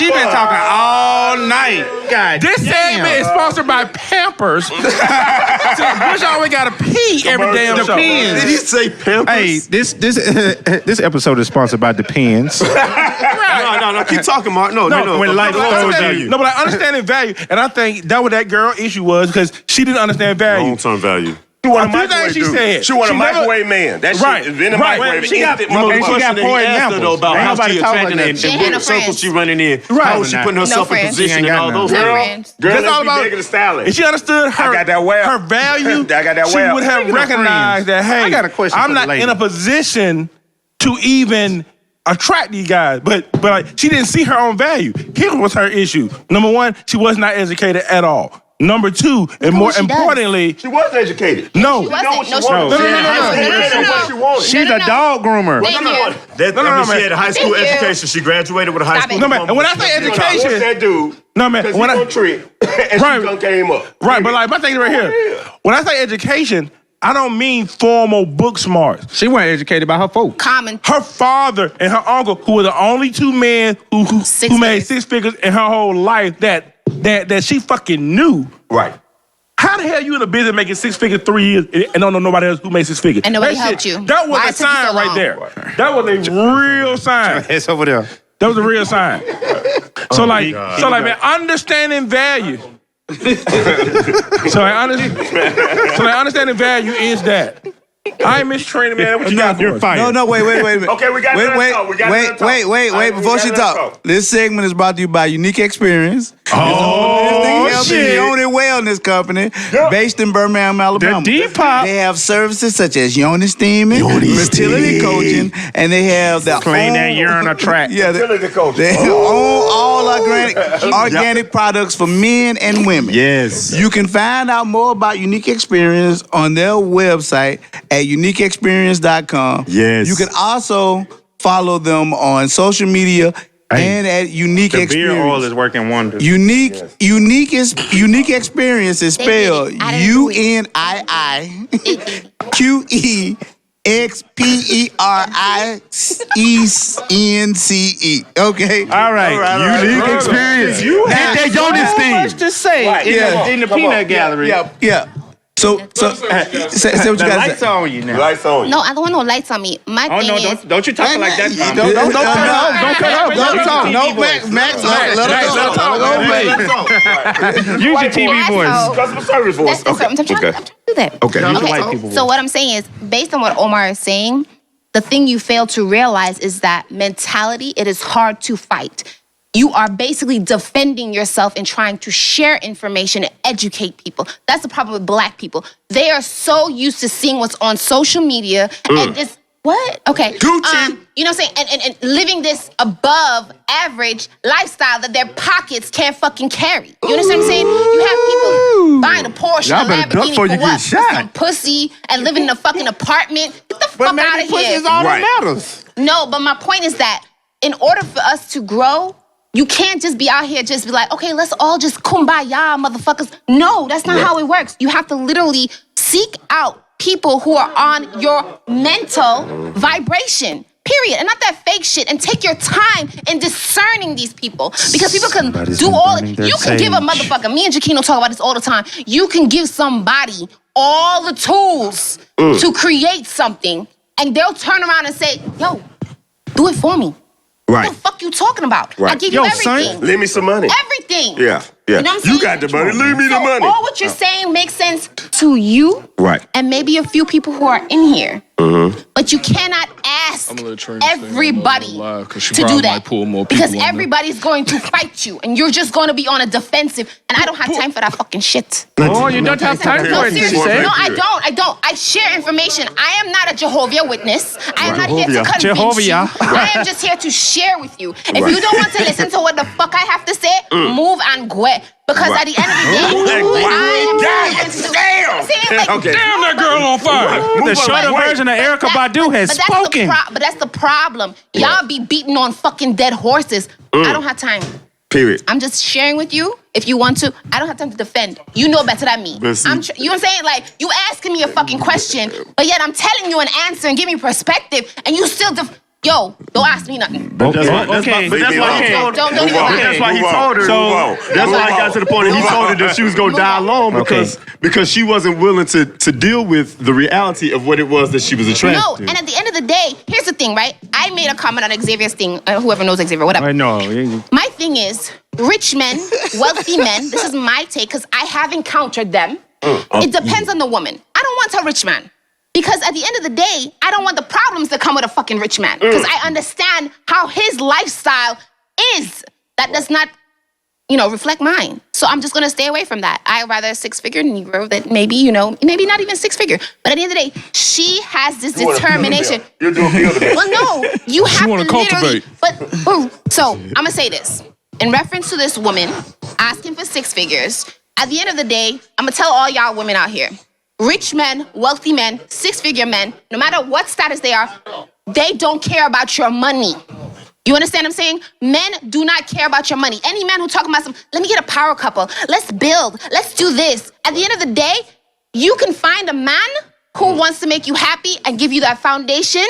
been talking all night. God This segment is sponsored by Pampers. Bush always got to pee every damn show. Did he say Pampers? Hey, this episode is sponsored by Depends. No. Keep talking, Mark. No. When life throws value. No, but I understand value, and I think that what that girl issue was because she didn't understand value. Long-term value. She want a A few microwave things she dude. said. She want a She never- microwave man. That Right, shit is in a right. microwave. She got- instant and motherfucker. she got poor examples. About Ain't how nobody she talking attracting like and that. She ain't what no circle friends. she running in. Right. How is she putting herself in friends. position She ain't and got all none. those No things. friends. Girl, That's let's all be about- big and stylish. If she understood her, I got that well. her value, I got that she well. would have Speaking of recognized that, hey, I got a question I'm for the not lady. in a position to even attract these guys. But like, she didn't see her own value. Here was her issue. Number one, she was not educated at all. Number two, and more she does. importantly, She was educated. no. She She know what she wasn't. wanted. No, She no, had no, high no, school no, no, education, no, what she wanted. She's a dog groomer. Thank you. That No, means she man. had a high school Thank you. education. She graduated with a high Stop school it. No, man. diploma. And when I say What's education, that dude? no, man. Because he When gonna I, trick. And Right. she gonna came up. right, but like my thing right here. When I say education, I don't mean formal book smarts. She wasn't educated by her folks. Common. Her father and her uncle, who were the only two men who made figures. 6 figures in her whole life that she fucking knew. Right. How the hell you in a business making 6 figures 3 years and don't know nobody else who made 6 figures? And nobody That helped shit- you. That was Why a it took you sign so right long? there. That was a real sign. It's over there. That was a real sign. So like, man, understanding value. So understanding value is that. I ain't Miss Trina, man. What you got for You're us? fired. No, wait a minute. Okay, we got another talk. We got another talk. Wait. Before she talk, this segment is brought to you by Unique Experience. Oh, Health and shit. Yoni Wellness Company, based in Birmingham, Alabama. Depop. They have services such as yoni steaming, fertility coaching, and they have the Clean that urinal tract. Yeah, Fertility coaching. they own all organic products for men and women. Yes. You can find out more about Unique Experience on their website at uniqueexperience.com. Yes. You can also follow them on social media and at Unique The Experience. beer oil is working wonders. Unique Experience is spelled They did it. I didn't do UNIIQEXPERIENCE. Okay. All right. Unique experience. You had that Yoni much to say in the peanut gallery. Yeah. So say what you The gotta lights say. on you now. Lights on you. No, I don't want no lights on me. My Oh thing no! is, Don't you talk like that. Tom. Don't Don't cut off. Don't cut off. Don't talk. No, Max, let her go. Use your TV voice. asshole. Customer service voice. That's I'm trying to do that. Okay. Use the white people So what I'm saying is, based on what Omar is saying, the thing you fail to realize is that mentality, it is hard to fight. You are basically defending yourself and trying to share information and educate people. That's the problem with black people. They are so used to seeing what's on social media and just, what? Okay. Gucci. You know what I'm saying? And living this above average lifestyle that their pockets can't fucking carry. You understand what I'm saying? You have people buying a Porsche Y'all and a better duck Lamborghini before for you get what? shot. For some pussy and living in a fucking apartment. Get the fuck out of here. all Right. that matters. No, but my point is that in order for us to grow, you can't just be out here just be like, okay, let's all just kumbaya, motherfuckers. No, that's not how it works. You have to literally seek out people who are on your mental vibration. Period. And not that fake shit. And take your time in discerning these people. Because people can do all it. You can give a motherfucker, me and Jaquino talk about this all the time. You can give somebody all the tools to create something, and they'll turn around and say, yo, do it for me. Right. What the fuck you talking about? Right. I give Yo, you son. everything. Lend me some money. Everything. Yeah. You know what I'm saying? You got the money. Leave me the So money. all what you're saying makes sense to you Right. and maybe a few people who are in here. But you cannot ask I'm gonna let Trina stay on everybody live 'cause she to probably do that. might pull more people Because on there. everybody's going to fight you and you're just going to be on a defensive. And I don't have time for that fucking shit. Oh, you don't have time No, for it. She seriously. said. No, I don't. I share information. I am not a Jehovah Witness. I am not here to convince Jehovah. you. I am just here to share with you. If you don't want to listen to what the fuck I have to say, move and go. Because at the end of the day, Okay. Damn, that girl on fire. The shorter version of Erykah Badu has spoken. But that's the problem. Y'all be beating on fucking dead horses. I don't have time. Period. I'm just sharing with you. If you want to, I don't have time to defend. You know better than me. But see- You know what I'm saying? Like, you asking me a fucking question, but yet I'm telling you an answer and giving me perspective, and you still Yo, don't ask me nothing. But that's why, Okay. but that's why he told Don't even but lie. that's why he told her. So That's why he got to the point that he told her that she was gonna die alone because she wasn't willing to deal with the reality of what it was that she was attracted No, to. and at the end of the day, here's the thing, right? I made a comment on Xavier's thing. Whoever knows Xavier, whatever. I know. My thing is, rich men, wealthy men, this is my take because I have encountered them. It depends on the woman. I don't want a rich man. Because at the end of the day, I don't want the problems that come with a fucking rich man. Because I understand how his lifestyle is. That does not, reflect mine. So I'm just gonna stay away from that. I'd rather a six-figure Negro that maybe not even six-figure. But at the end of the day, she has this determination. You're doing build a Well, no, you have wanna to literally. cultivate. So I'm gonna say this in reference to this woman asking for six figures. At the end of the day, I'm gonna tell all y'all women out here: rich men, wealthy men, six-figure men, no matter what status they are, they don't care about your money. You understand what I'm saying? Men do not care about your money. Any man who talking about let me get a power couple, let's build, let's do this. At the end of the day, you can find a man who wants to make you happy and give you that foundation,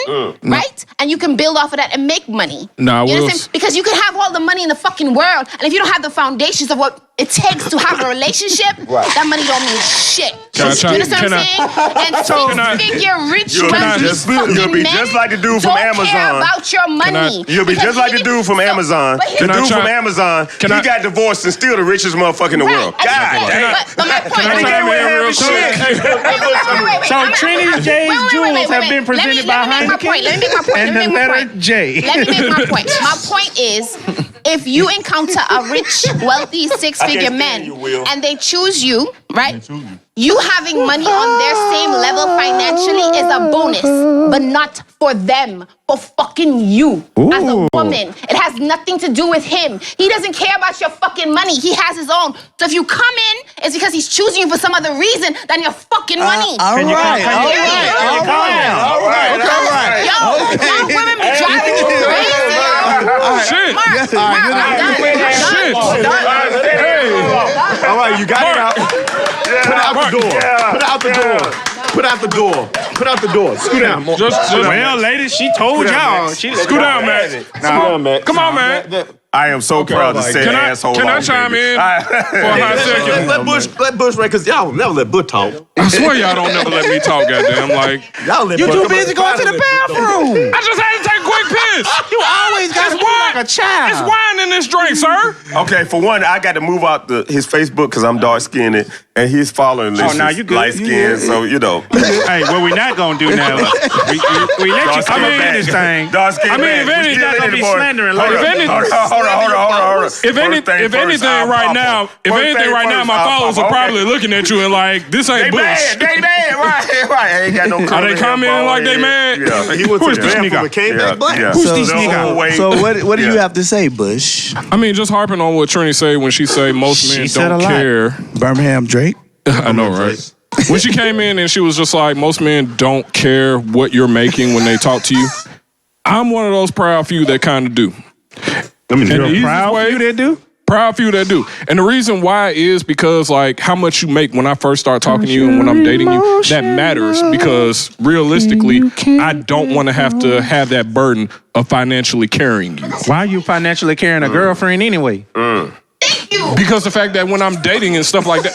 right? And you can build off of that and make money. Nah, You Will. understand? Because you can have all the money in the fucking world, and if you don't have the foundations of what it takes to have a relationship, that money don't mean shit. Can I You understand what I'm saying? And six-figure rich, wealthy fucking You'll be men just like the dude from don't care Amazon. about your money. You'll be just like the dude from Amazon. The dude from Amazon, he got divorced and still the richest motherfucker in the world. God damn. But my point Can I is, chime in real quick? So Trini J's jewels have been presented by Heineken Let me make my point. and the letter J. Let me make my point. My point is, if you encounter a rich, wealthy, six-figure man and they choose you, right? You having money on their same level financially is a bonus, but not for them, for fucking you as a woman. It has nothing to do with him. He doesn't care about your fucking money. He has his own. So if you come in, it's because he's choosing you for some other reason than your fucking money. All right. Yo, young women be driving you crazy, yo. Shit. Mark, I'm done. Shit. All right, you got it out. Put it out the door. Put it out the door. Put out the door. Put out the door. Scoot down. Well, ladies, she told y'all. Scoot down, man. Come on, man. I am so proud to say Can asshole. I chime in for a hot second? Let Bush right, because y'all never let Bush talk. I swear y'all don't never let me talk, goddamn. Like, Y'all let You Bush too busy going to the bathroom. I just had to take a quick piss. You always got to be like a child. It's wine in this drink, sir. Okay, for one, I got to move out his Facebook because I'm dark skinned and his following list now is you good. light skinned, so you know. Hey, what we not gonna do now? We let you come in this thing. Dark skinned I mean, if anything, not gonna be slandering. Hold on. If anything, right now, my followers are probably looking at you and like, this ain't Bush. They mad, right? I ain't got no. Are they commenting like they mad? Yeah. He went to Who's the this bathroom nigga? and came back black. Yeah. Who's So this the nigga? whole way- So what do you have to say, Bush? I mean, just harping on what Trini said when she say most men She said don't a lot. care. Birmingham Drake? I know, right? When she came in and she was just like, most men don't care what you're making when they talk to you. I'm one of those proud few that kind of do. I mean, And the easiest Proud way- of you that do? Proud few that do. And the reason why is because like how much you make when I first start talking to you and when I'm dating you, that matters because realistically, I don't want to have that burden of financially carrying you. Why are you financially carrying a girlfriend anyway? Because the fact that when I'm dating and stuff like that,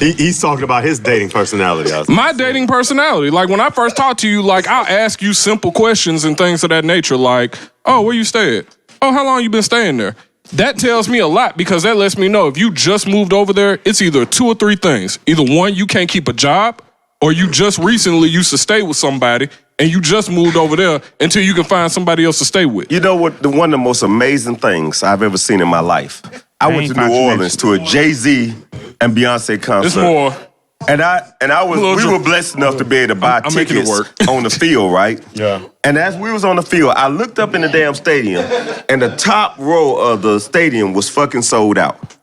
he's talking about his dating personality. my dating personality, like when I first talk to you, like I'll ask you simple questions and things of that nature, like, oh, where you stay at? Oh, how long you been staying there? That tells me a lot because that lets me know if you just moved over there, it's either 2 or 3 things. Either one, you can't keep a job, or you just recently used to stay with somebody and you just moved over there until you can find somebody else to stay with. You know what? One of the most amazing things I've ever seen in my life. I went to New Orleans to a Jay-Z and Beyonce concert. It's more. And we were blessed enough to be able to buy I'm making it tickets work. on the field, right? Yeah. And as we was on the field, I looked up in the damn stadium, and the top row of the stadium was fucking sold out.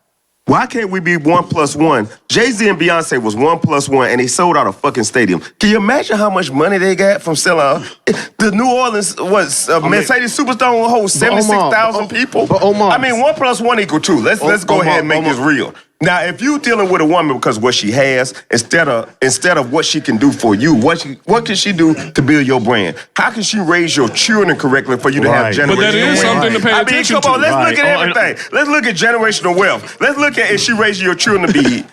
Why can't we be 1+1? Jay-Z and Beyonce was 1+1, and they sold out a fucking stadium. Can you imagine how much money they got from selling out? The New Orleans Mercedes Superstore will hold 76,000 people. but Omar- I mean, 1+1 equal 2. Let's go ahead and make this real. Now, if you dealing with a woman because what she has, instead of what she can do for you, what can she do to build your brand? How can she raise your children correctly for you to have Right. generational But that is wealth? something to pay I mean, attention come on, to. let's look at everything. Let's look at generational wealth. Let's look at if she raising your children to be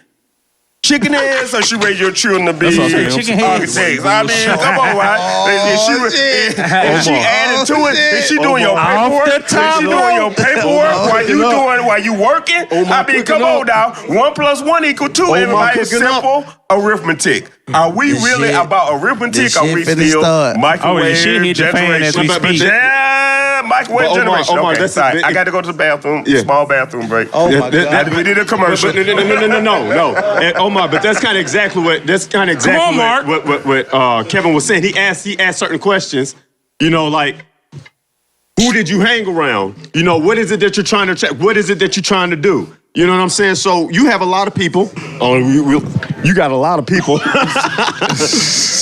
chicken heads or she raise your children to be That's what I'm saying. Chicken heads. architects. I mean, come on, right? Is she adding to it? Is she doing your paperwork? Is she doing your paperwork while you working? I mean, come on now. 1+1 equal 2. Everybody is simple arithmetic. Are we really about arithmetic? Are we still microwave she hit the fan as we generation? speak. Yeah, microwave But Omar, generation. Omar, Okay, that's sorry. a- I got to go to the bathroom. Yeah. Small bathroom break. Oh my God. We did a commercial. No. And Omar, but that's kind of exactly on, Mark. what Kevin was saying. He asked certain questions. You know, like, who did you hang around? You know, what is it that you're trying to check? What is it that you're trying to do? You know what I'm saying? So you have a lot of people. You got a lot of people.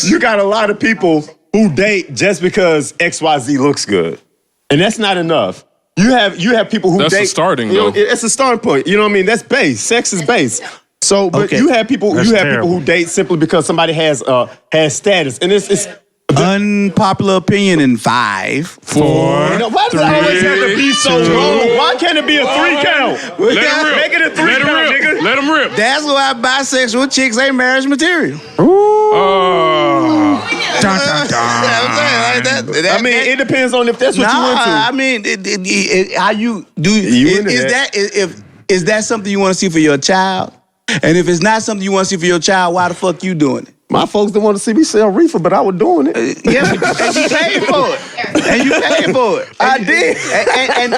You got a lot of people who date just because XYZ looks good, and that's not enough. You have people who That's date. a starting, you know, though. it's a starting point. You know what I mean? That's base. Sex is base. So, but Okay. you have people. That's People terrible. who date simply because somebody has status, and it's Unpopular opinion in 5, 4. Why does it always have to be so long? Why can't it be a 3 count? Let him rip. Make it a 3 Let him count, rip. nigga. Let him rip. That's why bisexual chicks ain't marriage material. Dun, dun, dun. I mean, it depends on if that's what you into. I mean, how you do? Is that something you want to see for your child? And if it's not something you want to see for your child, why the fuck you doing it? My folks didn't want to see me sell reefer, but I was doing it. Yeah, and you paid for it. And you paid for it. I did.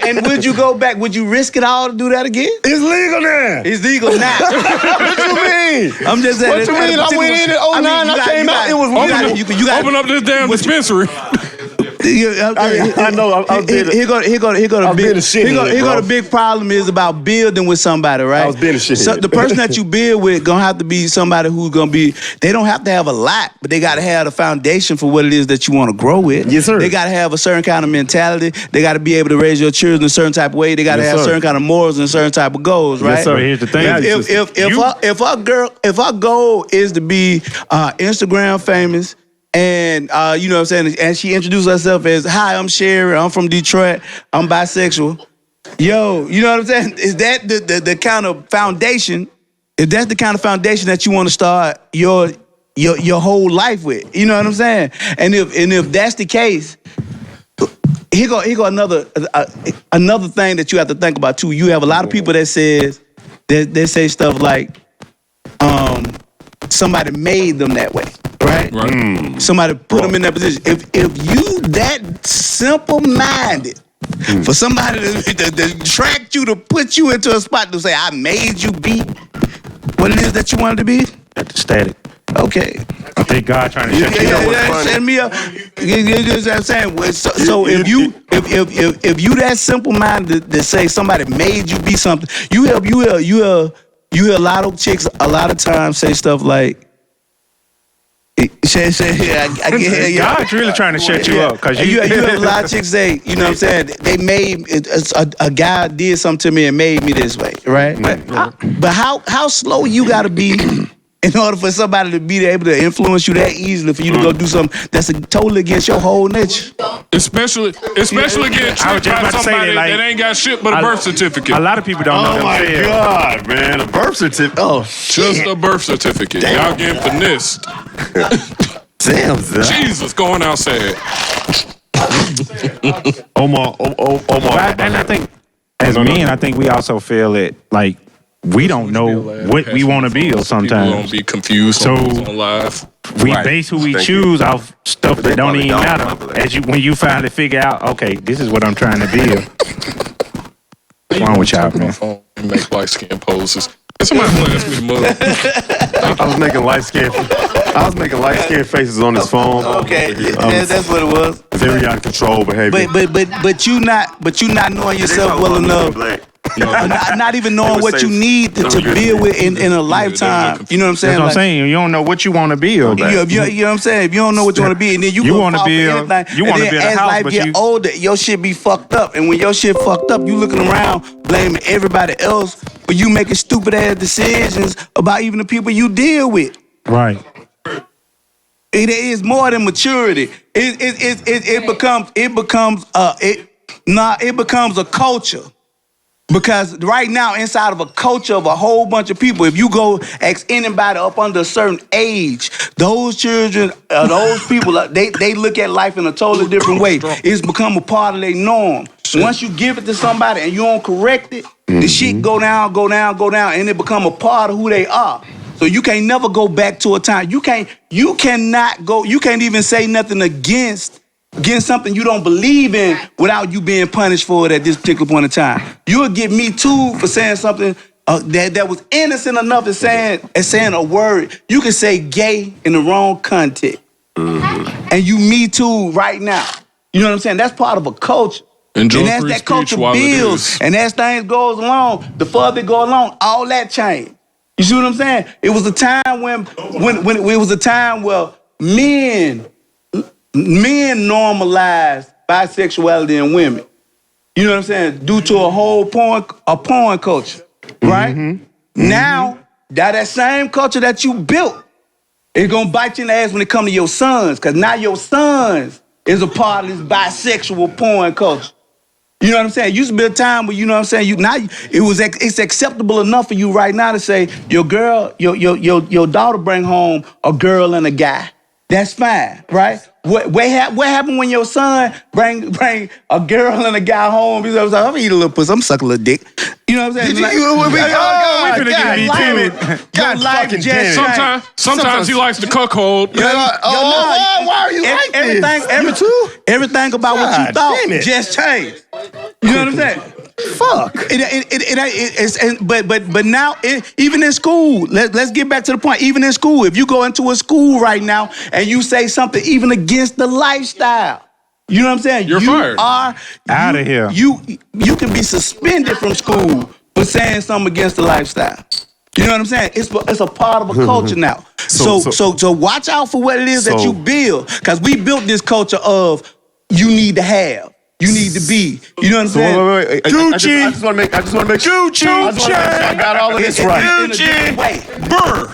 And would you go back? Would you risk it all to do that again? It's legal now. It's legal now. What you mean? I'm just saying. What you mean? I went in at 09, I came out, it was legal. Open up this damn dispensary. I know. Here go the big problem is about building with somebody, right? I was being a shithead. So the person that you build with gonna have to be somebody who's gonna be. They don't have to have a lot, but they gotta have the foundation for what it is that you want to grow with. Yes, sir. They gotta have a certain kind of mentality. They gotta be able to raise your children a certain type of way. They gotta have certain kind of morals and certain type of goals, right? Yes, sir. Here's the thing. If our goal is to be Instagram famous. And you know what I'm saying? And she introduced herself as, "Hi, I'm Sherry. I'm from Detroit. I'm bisexual." Yo, you know what I'm saying? Is that the kind of foundation? If that's the kind of foundation that you want to start your whole life with, you know what I'm saying? And if that's the case, here go another thing that you have to think about too. You have a lot of people that says they say stuff like, somebody made them that way. Right? Somebody put them in that position. If you that simple-minded, for somebody to track you, to put you into a spot to say, "I made you be what it is that you wanted to be," That's static. okay. I think God trying to shut you up. Set me up. You know what I'm saying? So if you that simple-minded to say somebody made you be something, you hear a lot of chicks a lot of times say stuff like, God's really trying to shut you up because you have a lot of chicks say, you know what I'm saying? They made a guy did something to me and made me this way, right? But how slow you got to be in order for somebody to be able to influence you that easily for you to go do something that's totally against your whole nature? Especially getting tricked by somebody that ain't got shit but a birth certificate. A lot lot of people don't know Oh my themselves. God, man. A birth certificate. Oh, shit. Just a birth certificate. Damn. Y'all getting finessed. Damn, Zach. Jesus, going outside. Omar. And I think, as men, I think we also feel it like we don't know what we want to build People sometimes. gonna be confused So- on live. We Right. base who we Thank choose off stuff that don't probably even don't matter. remember that. As when you finally figure out, okay, this is what I'm trying to build. What's wrong with y'all, Talk on the man? phone and make light skin poses. Can somebody pass me the mug? I was making light skin faces on his phone. Okay, that's what it was. Very out of control behavior. But you not knowing yourself well enough. Not even knowing would what say- you need to build with in a lifetime. You know what I'm saying? That's what I'm saying. You don't know what you want to build. You know what I'm saying? If you don't know what you want to be, and then you go wanna fall for build- anything, you and wanna then build a as house, life but get you- older, your shit be fucked up. And when your shit fucked up, you looking around blaming everybody else for you making stupid ass decisions about even the people you deal with. Right. It is more than maturity. It becomes a culture. Because right now, inside of a culture of a whole bunch of people, if you go ask anybody up under a certain age, those children, those people, they look at life in a totally different way. It's become a part of their norm. Once you give it to somebody and you don't correct it, the shit go down, and it become a part of who they are. So you can't never go back to a time. You can't even say nothing against something you don't believe in without you being punished for it at this particular point in time. You'll get me too for saying something that was innocent enough as saying a word. You can say gay in the wrong context. And you me too right now. You know what I'm saying? That's part of a culture. Enjoy and as free that speech culture while it builds, is. and as things goes along, the further it goes along, all that changed. You see what I'm saying? It was a time when it was a time where men normalized bisexuality in women. You know what I'm saying? Due to a whole porn culture, right? Now, that same culture that you built It's gonna bite you in the ass when it comes to your sons, because now your sons is a part of this bisexual porn culture. You know what I'm saying? Used to be a time where, you know what I'm saying, it's acceptable enough for you right now to say your daughter bring home a girl and a guy. That's fine, right? What happened when your son bring a girl and a guy home? He's like, I'm eating a little pussy, I'm sucking a little dick. You know what I'm saying? We finna get me too. God fucking damn it. Sometimes he likes to cuckold. Why are you like this? Everything about what you thought just changed. You know what I'm saying? Fuck. But now, even in school, let's get back to the point. Even in school, if you go into a school right now and you say something even against the lifestyle, you know what I'm saying? You're fired. Out of here. You can be suspended from school for saying something against the lifestyle. You know what I'm saying? It's a part of a culture now. So watch out for what it is that you build, because we built this culture of you need to have. You need to be. You know what I'm saying? Wait. I just want to make sure I got all of this right.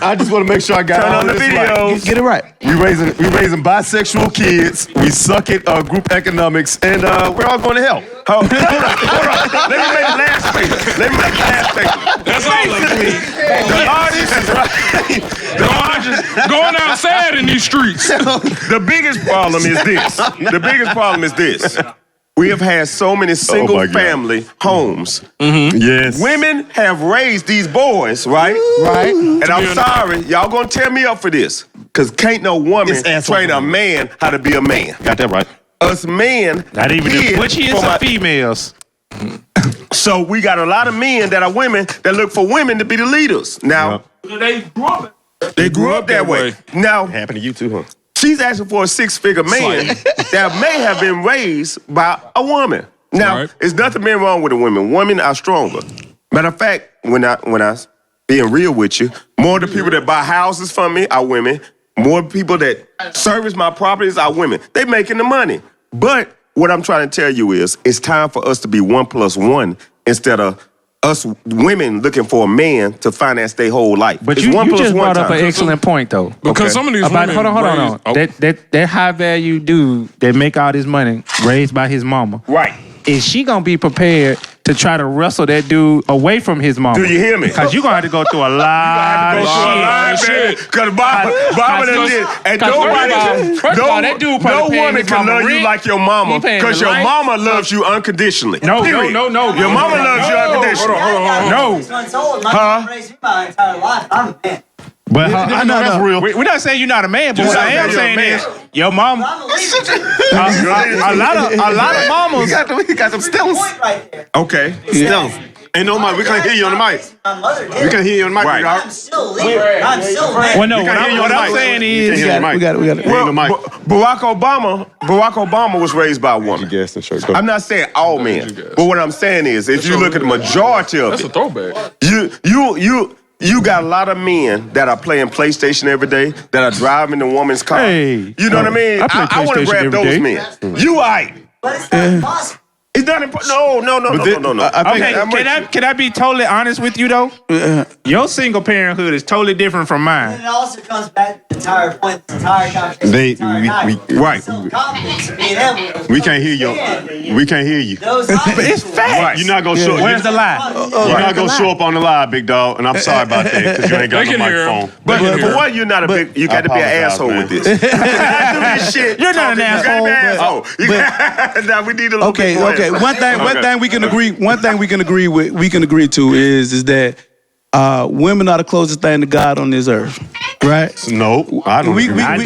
I just want to make sure I got all of this right. Get it right. We raising bisexual kids. We suck at group economics, and we're all going to hell. Hold on. Let me make the last statement. That's all of it. The artist is right. The artist going outside in these streets. The biggest problem is this. We have had so many single family homes. Yes. Women have raised these boys, right? Right. And I'm sorry, y'all gonna tear me up for this. Cause can't no woman train a man how to be a man. Got that right. Us men, Not even which is some females. so we got a lot of men that are women that look for women to be the leaders. Now, they grew up that way. Now, Happened to you too, huh? she's asking for a six-figure man that may have been raised by a woman. Now, there's nothing been wrong with the women. Women are stronger. Matter of fact, when I being real with you, more of the people that buy houses from me are women. More people that service my properties are women. They making the money. But what I'm trying to tell you is, it's time for us to be 1+1 instead of us women looking for a man to finance their whole life. But it's you 1+1 just brought up time. an excellent point, though. Because some of these About, women hold on. That high value dude that make all this money raised by his mama. Right. Is she gonna be prepared to try to wrestle that dude away from his mama? Do you hear me? Because you're gonna have to go through a lot of shit. Because Baba done did. And nobody, First of all, that dude probably no woman can love you like your mama, because your mama loves you unconditionally. No. Your mama loves you unconditionally. No. But I know that's real. We're not saying you're not a man, but what I am saying is your mom. A lot of mamas. You got some stills. Okay. Stills. Ain't no mic. We can't hear you on the mic. We can't hear you on the mic. Right. Right. Well, no. What I'm saying is, We got it. Well, Barack Obama was raised by a woman. I'm not saying all men, but what I'm saying is, if you look at the majority of That's a it, throwback. you got a lot of men that are playing PlayStation every day, that are driving the woman's car. Hey. You know what I mean? I play I want to PlayStation grab every those day. men. You aight. But it's not impossible. It's not important. No. Okay, can I be totally honest with you though? Your single parenthood is totally different from And mine. it also comes back to the entire point, the entire conversation. Right. Confidence in being able to We can't hear you. We can't hear you. those It's fact. You're not gonna show. Where's the lie? You're not gonna show up on the live, big dog. And I'm sorry about that because you ain't got They no can hear him. microphone. But for one, you're not a big. You got to be an apologize, asshole man. with this. You gotta do this shit. You're not an You gotta be asshole, Now we need a little bit more. Okay. One thing we can agree. One thing we can agree with. We can agree to is that women are the closest thing to God on this earth, right? No, I don't. We agree. can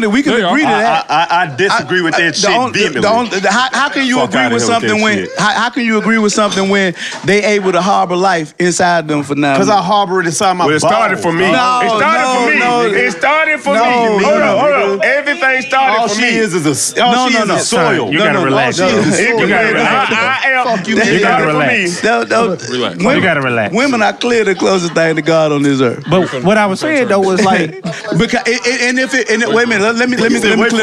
agree to that. I disagree with that shit vehemently. How can you Fuck agree outta with here with something that when? shit. How can you agree with something when they able to harbor life inside them for now? Because I harbor it inside my Well, it started for me. No, It started for me. no. It started for No, me. no, Hold on. Everything started all for she me. is a soil. You gotta relax. All she is It soil. can be- I am. you. It You gotta started for me. relax. Relax. You gotta relax. Women are clearly the closest thing to God on this earth. But what I was saying though was like, Because wait a minute, let me clear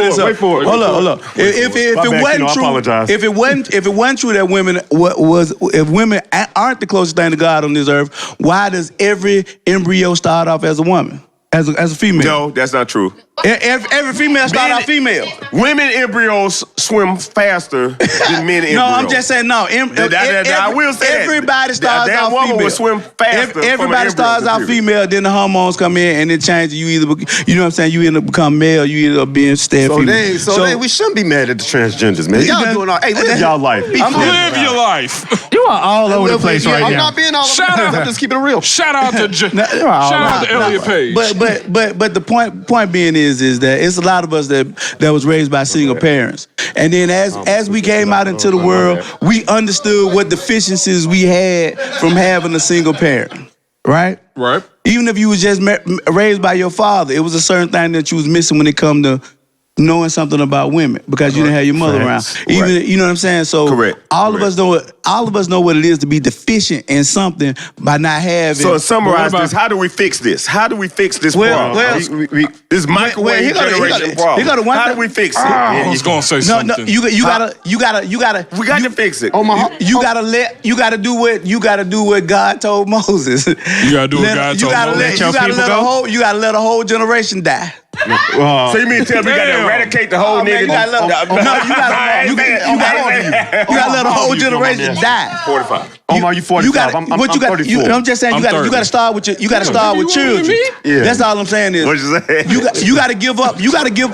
this up. wait for it. Hold up. If it My bad, wasn't Keno, I true, apologize. if it wasn't true that if women aren't the closest thing to God on this earth, why does every embryo start off as a woman? as a female. No, that's not true. Every female start out female. Women embryos swim faster than men embryos. No, I'm just saying no. I will say everybody starts that out woman female. will swim faster. Everybody starts out female, then the hormones come in and it changes. You either, you know what I'm saying, you end up become male, you end up being female. So we shouldn't be mad at the transgenders, man. Y'all doing all. Hey, live y'all life. Live your life. You are all over the place right I'm now. not being all over the Shout place. out. I'm just keeping it real. Shout out to Elliot Page. But the point being is that it's a lot of us that was raised by single parents, and then as we came out into the world, we understood what deficiencies we had from having a single parent, right? Right. Even if you was just raised by your father, it was a certain thing that you was missing when it come to knowing something about women because you didn't have your mother around. Even you know what I'm saying. So all of us know what it is to be deficient in something by not having. So to summarize this, how do we fix this? How do we fix this problem? This microwave generation problem. How do we fix it? I was gonna say something. No, you gotta. We got to fix it. You gotta do what God told Moses. You gotta do what God told Moses. You gotta let a whole generation die. So you mean tell me we got to eradicate the whole nigga? You gotta let a whole generation die. 45. Omar, you 45. I'm 34. I'm just saying you gotta start with children. Yeah. That's all I'm saying is What you say? you gotta give up. You gotta give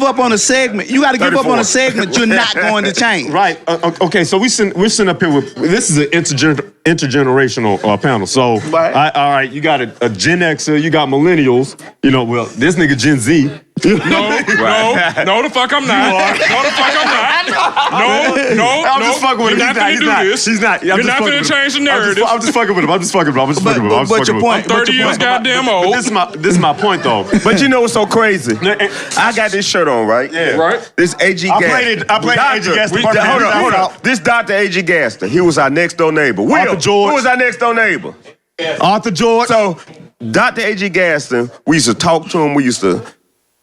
up on a segment. You gotta give up on a segment you're not going to change. Right. Okay. So we're sitting up here with this is an intergenerational panel. So all right, you got a Gen Xer, you got millennials. You know, well, this nigga Gen Z. No, the fuck I'm not. No, the fuck I'm not. No. I'm just fucking with him. You're not finna do this. He's not. You're not finna change the narrative. I'm just fucking with him. But your point. 30 years goddamn old. This is my point though. But you know what's so crazy? I got this shirt on, right? Yeah. Right. This AG Gaster. I played AG Gaster. Hold on. This Dr. AG Gaster. He was our next door neighbor. Will, George. who was our next door neighbor? Arthur George. So Dr. AG Gaston, we used to talk to him. We used to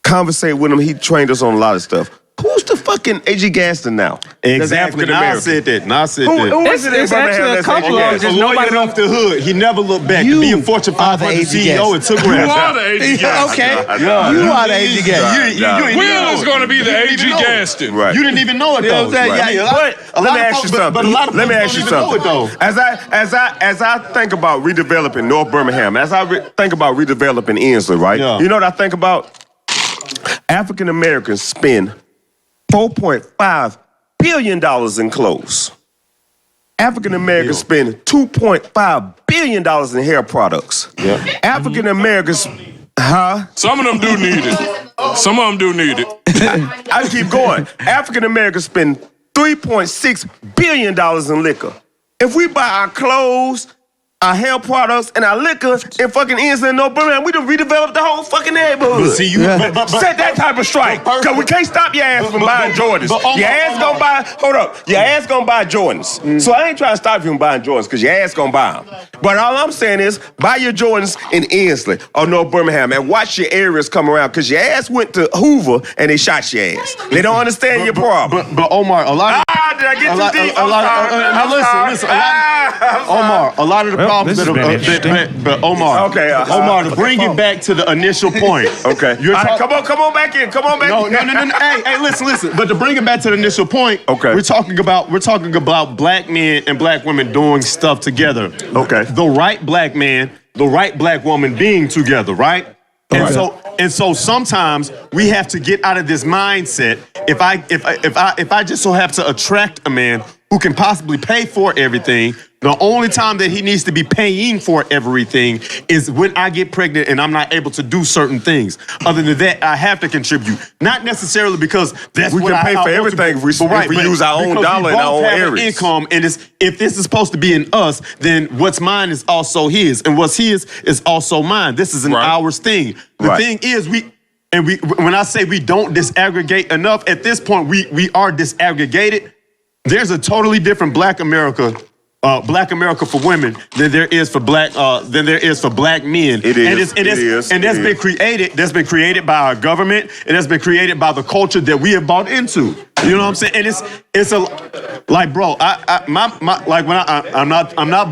conversate with him. He trained us on a lot of stuff. Who's the fucking AG Gaston now? Exactly. Now I said that. Who is it in It's actually Birmingham a that's couple AG of Gaston? just nobody off the hood. He never looked back. You to be a Fortune are the 500 AG CEO, it took You him. are the AG Gaston. Okay. You are the AG Gaston. Will is going to be the AG Gaston. Right. You didn't even know it though. But let me ask you something. But a lot of folks don't even know it though. As I think about redeveloping North Birmingham, as I think about redeveloping Inslee, right? Yeah. You know what I think about? African Americans spend $4.5 billion in clothes. African Americans spend $2.5 billion in hair products. Yeah. African Americans, Some of them do need it. I keep going. African Americans spend $3.6 billion in liquor. If we buy our clothes, our hair products, and our liquor in fucking Inslee and North Birmingham, we done redeveloped the whole fucking neighborhood. See, Set that type of strike. Cause we can't stop your ass from buying Jordans. Your ass gonna buy, hold up, your ass gonna buy Jordans. So I ain't trying to stop you from buying Jordans, cause your ass gonna buy them. But all I'm saying is, buy your Jordans in Inslee or North Birmingham and watch your areas come around, cause your ass went to Hoover and they shot your ass. They don't understand your problem. But Omar, a lot of did I get too deep? now listen, Omar, a lot of the problems this has been interesting. but Omar, Omar, to bring it back to the initial point. Okay. Come on back in. Come on back in. No. Hey, listen. But to bring it back to the initial point, okay. We're talking about black men and black women doing stuff together. Okay. The right black man, the right black woman being together, right? And so sometimes we have to get out of this mindset. If I just so happen to attract a man who can possibly pay for everything, the only time that he needs to be paying for everything is when I get pregnant and I'm not able to do certain things. Other than that, I have to contribute. Not necessarily because that's we what can pay for everything if we use our own dollar in our own areas. Income, and if this is supposed to be in us, then what's mine is also his, and what's his is also mine. This is an ours thing. The thing is, when I say we don't disaggregate enough, at this point we are disaggregated. There's a totally different Black America Black America for women than there is for black men. It is. And that's been created. That's been created by our government, and that's been created by the culture that we have bought into. You know what I'm saying? And it's a like, bro. I'm not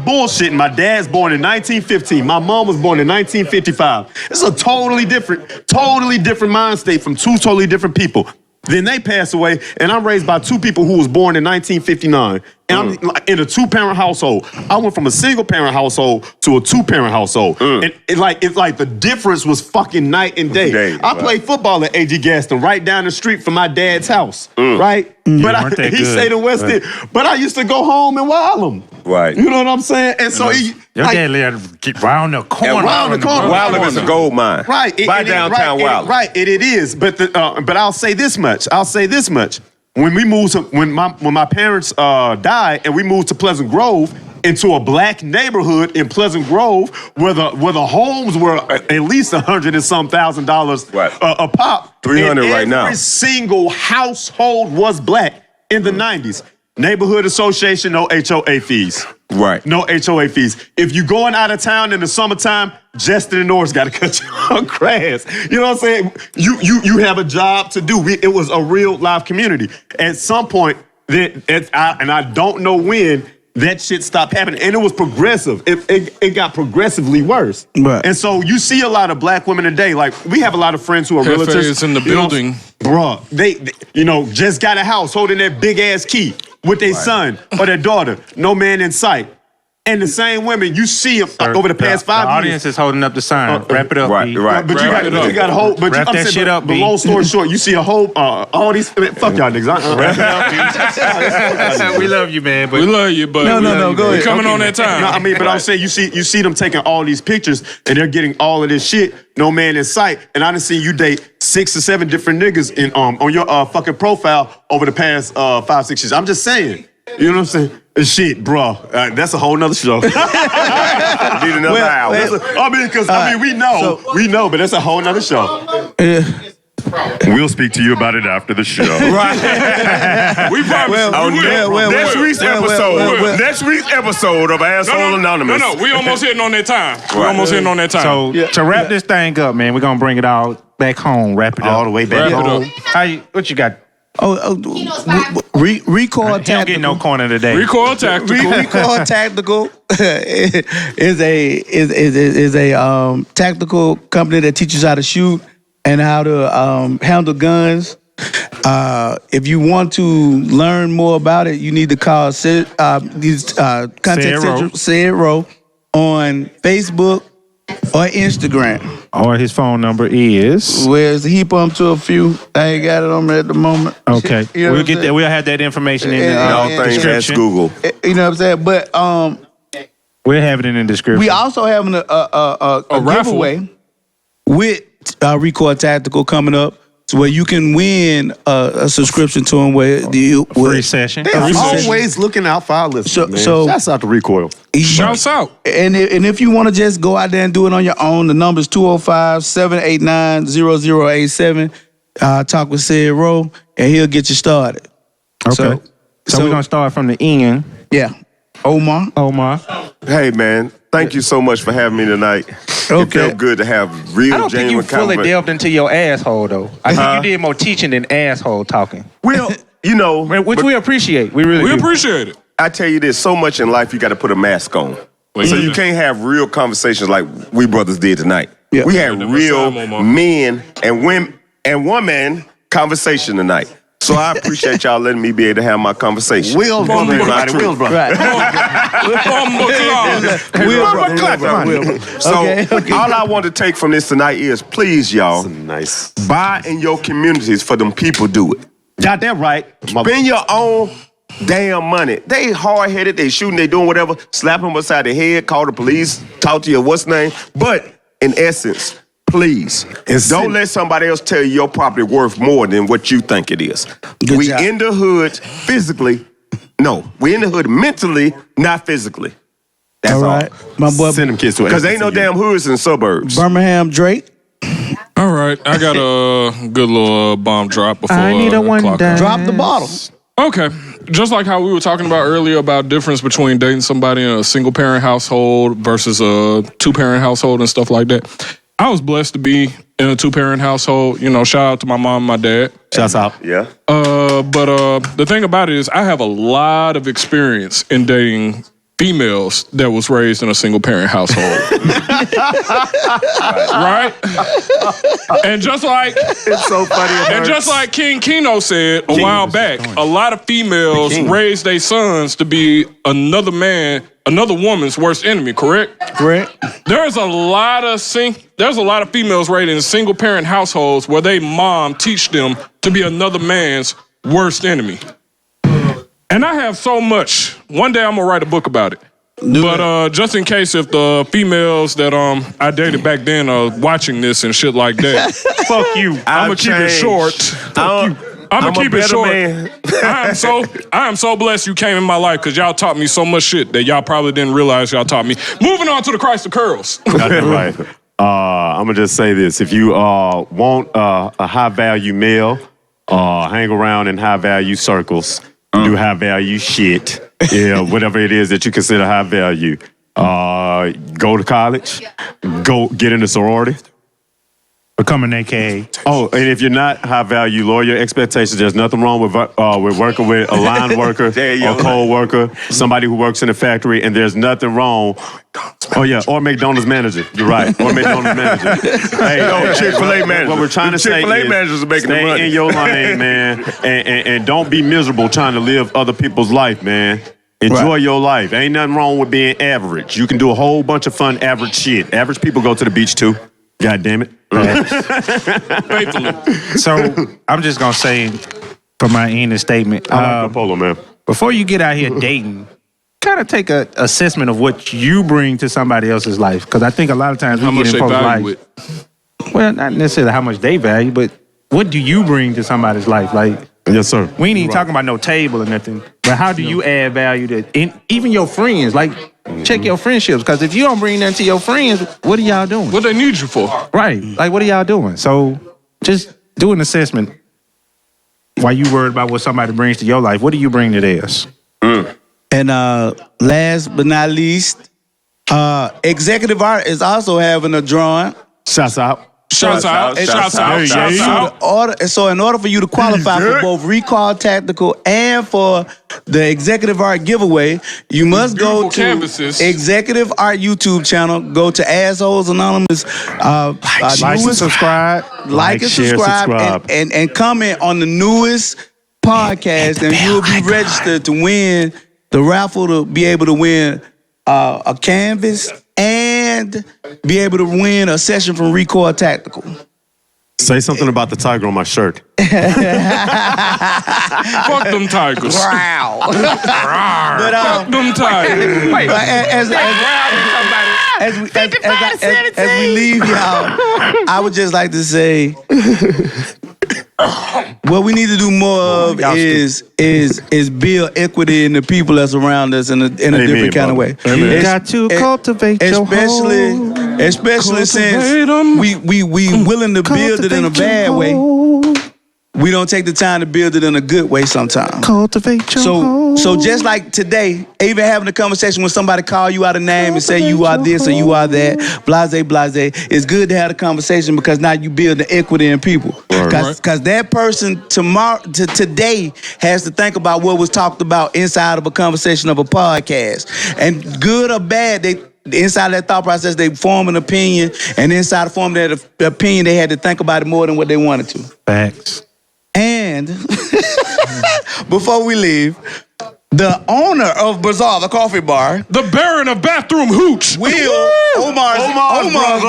bullshitting. My dad's born in 1915. My mom was born in 1955. It's a totally different mind state from two totally different people. Then they pass away, and I'm raised by two people who was born in 1959. And I'm in a two-parent household. I went from a single-parent household to a two-parent household. And it's like the difference was fucking night and day. I played football at A.G. Gaston right down the street from my dad's house, right? But he stayed in West End. But I used to go home and wild him. Right. You know what I'm saying? And so your dad lived round the corner. Round the corner. Wilder is a gold mine. Right. By downtown Wilder. Right. It is. But I'll say this much. When we moved when my parents died and we moved to Pleasant Grove, into a black neighborhood in Pleasant Grove where the homes were at least $100 and some thousand a pop. 300 right now. Every single household was black in the 90s. Neighborhood association, no HOA fees. Right. No HOA fees. If you going out of town in the summertime, Justin and Norris got to cut you on grass. You know what I'm saying? You have a job to do. It was a real live community. At some point, I don't know when, that shit stopped happening. And it was progressive. It got progressively worse. Right. And so you see a lot of black women today. Like, we have a lot of friends who are Hefe realtors. is in the building. Bruh, they just got a house holding that big ass key with their son or their daughter. No man in sight. And the same women, you see them over the past 5 years. The audience is holding up the sign. Wrap it up, Right, B. right. But you got a whole. But Wrap I'm that saying, shit up, but B. long story short, you see a whole all these. Fuck y'all niggas. Wrap it up, We love you, man. We love you, but No, go we ahead. coming on that time. No, I mean, but I'm saying you see them taking all these pictures and they're getting all of this shit. No man in sight. And I done seen you date 6 or 7 different niggas on your fucking profile over the past 5, 6 years. I'm just saying. You know what I'm saying? Shit, bro. That's a whole nother show. Need another hour. We know, but that's a whole nother show. We'll speak to you about it after the show. We promise. Next week's episode of Asshole Anonymous. No, we almost hitting on that time. We almost hitting on that time. So to wrap this thing up, man, we're gonna bring it all back home. Wrap it up All the way back home. What you got? Recoil Don't get no Tactical. corner today. Recoil tactical. Recoil Tactical is a tactical company that teaches how to shoot and how to handle guns. If you want to learn more about it, you need to call contact Cedro on Facebook or Instagram. Or his phone number is. Where's he pumped to a few? I ain't got it on me at the moment. Okay, You know we'll what get I'm that. We'll have that information in the All things ask description. Google. You know what I'm saying? But We'll have it in the description. we also having a raffle. giveaway with Recoil Tactical coming up, to where you can win a subscription to them. free session. They're always looking out for our listeners, man. So- Shouts out to Recoil. Shouts out. And if you want to just go out there and do it on your own, the number's 205-789-0087. Talk with Sid Rowe, and he'll get you started. Okay. So we're gonna start from the end. Yeah. Omar. Hey, man. Thank you so much for having me tonight. It Okay. felt good to have real, I don't think you genuine fully conversation. delved into your asshole though. I think you did more teaching than asshole talking, Well, which we appreciate. We really We do. appreciate it. I tell you this, so much in life you got to put a mask on. So you can't have real conversations like we brothers did tonight. Yeah. We had Never real saw Omar. men and women and woman conversation tonight. So I appreciate y'all letting me be able to have my conversation. Will's brother, everybody. Will's brother. Right. So Okay. all I want to take from this tonight is, please, y'all, Nice. buy in your communities for them people do it. Got that right. Spend your own damn money. They hard-headed, they shooting, they doing whatever, slap them upside the head, call the police, talk to you, what's name. But in essence, please, don't let somebody else tell you your property worth more than what you think it is. Good we job. in the hood physically. No, we in the hood mentally, not physically. That's All all. right. My boy, Send them kids to it. Because ain't no damn hoods in suburbs. Birmingham Drake. All right, I got a good little bomb drop before I need a one clock dime. out. Drop the bottle. Okay, just like how we were talking about earlier about difference between dating somebody in a single parent household versus a 2-parent household and stuff like that. I was blessed to be in a 2-parent household. You know, shout out to my mom and my dad. Shouts out. Yeah. But the thing about it is I have a lot of experience in dating females that was raised in a single parent household. Right? And just like It's so funny. and just like King Keno said a while back, a lot of females raise their sons to be another woman's worst enemy, correct? Correct. There's a lot of females raised in single parent households where they mom teach them to be another man's worst enemy. And I have so much. One day I'm gonna write a book about it. But just in case if the females that I dated back then are watching this and shit like that, Fuck you. I'm gonna keep it short. I'm gonna keep it short. I am so blessed you came in my life because y'all taught me so much shit that y'all probably didn't realize y'all taught me. Moving on to the Christ of Curls. Right. I'm gonna just say this: if you want a high value male, hang around in high value circles, do high value shit, whatever it is that you consider high value. Go to college, go get in a sorority. Become an AKA. Oh, and if you're not high value, lower your expectations. There's nothing wrong with working with a line worker or co-worker, somebody who works in a factory, and there's nothing wrong. Oh yeah, or McDonald's manager. You're right. Or McDonald's manager. Hey, Chick-fil-A manager. What we're trying to say Chick-fil-A is managers are making the stay money. in your lane, man, and don't be miserable trying to live other people's life, man. Enjoy your life. Ain't nothing wrong with being average. You can do a whole bunch of fun average shit. Average people go to the beach too. God damn it. Faithfully. So I'm just gonna say, for my end of statement, I like the polo, man. before you get out here dating, kind of take a assessment of what you bring to somebody else's life. Because I think a lot of times How we much get they in folks' value life. it. Well, not necessarily how much they value, but what do you bring to somebody's life? Like, Yes, sir. we ain't even talking about no table or nothing, but how do you add value to even your friends? Like, check your friendships, because if you don't bring nothing to your friends, what are y'all doing? What they need you for? Right. Like, what are y'all doing? So just do an assessment. While you worried about what somebody brings to your life, what do you bring to theirs? And last but not least, Executive Art is also having a drawing. Shouts out. Shouts out. Shouts out. Shouts out. So in order for you to qualify for both Recall Tactical and for the Executive Art giveaway, you must go Beautiful to canvases. Executive Art YouTube channel, go to Assholes Anonymous, Like and subscribe. like and share, subscribe, and comment on the newest podcast, and you'll be registered to win the raffle, to be able to win a canvas and be able to win a session from Recoil Tactical. Say something about the tiger on my shirt. Fuck them tigers. Wow. Fuck them tigers. As we leave y'all, I would just like to say, what we need to do more of is build equity in the people that's around us in a different kind of way. You got to cultivate your home. Especially since we willing to build it in a bad way. We don't take the time to build it in a good way sometimes. Cultivate your home. So just like today, even having a conversation when somebody call you out a name and say you are this or you are that, blase, it's good to have a conversation because now you build the equity in people. Because that person today has to think about what was talked about inside of a conversation of a podcast. And good or bad, inside of that thought process, they form an opinion, and inside of forming that opinion, they had to think about it more than what they wanted to. Facts. And before we leave, the owner of Bazaar, the coffee bar, The Baron of Bathroom Hooch. Omar's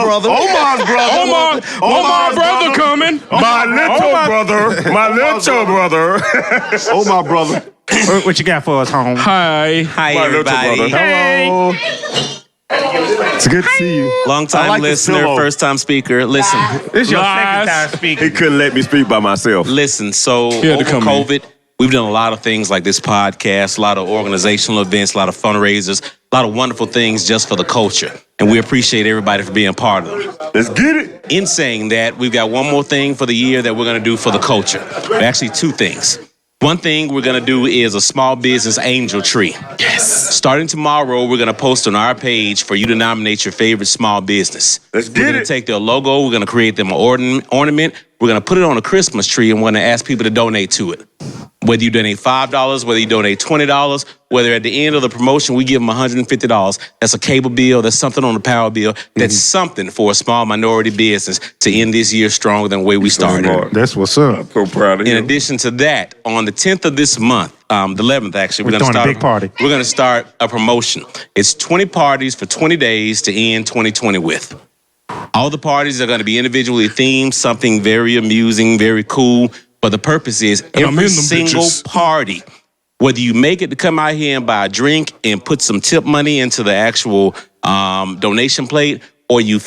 brother. Omar brother coming. My little brother. Oh, my brother. What you got for us, home? Hi. Hi, My little everybody. brother. Hello. It's good to see you. Long time I like the listener, pillow. first time speaker. Listen, This is your Lies. second time speaking. He couldn't let me speak by myself. listen. So had to over come in. COVID, we've done a lot of things like this podcast, a lot of organizational events, a lot of fundraisers, a lot of wonderful things just for the culture. And we appreciate everybody for being part of them. Let's get it. In saying that, we've got one more thing for the year that we're going to do for the culture. Actually, two things. One thing we're gonna do is a small business angel tree. Yes. Starting tomorrow, we're gonna post on our page for you to nominate your favorite small business. Let's We're get gonna it. take their logo, we're gonna create them an ornament, we're gonna put it on a Christmas tree, and we're gonna ask people to donate to it. Whether you donate $5, whether you donate $20, whether at the end of the promotion we give them $150, that's a cable bill, that's something on the power bill, that's something for a small minority business to end this year stronger than the way we started. That's what's up. I'm so proud of In you. addition to that, on the 10th of this month, the 11th actually, We're throwing a big party. We're going to start a promotion. It's 20 parties for 20 days to end 2020 with. All the parties are going to be individually themed, something very amusing, very cool. But the purpose is I'm in every them single bitches. party, whether you make it to come out here and buy a drink and put some tip money into the actual donation plate, or you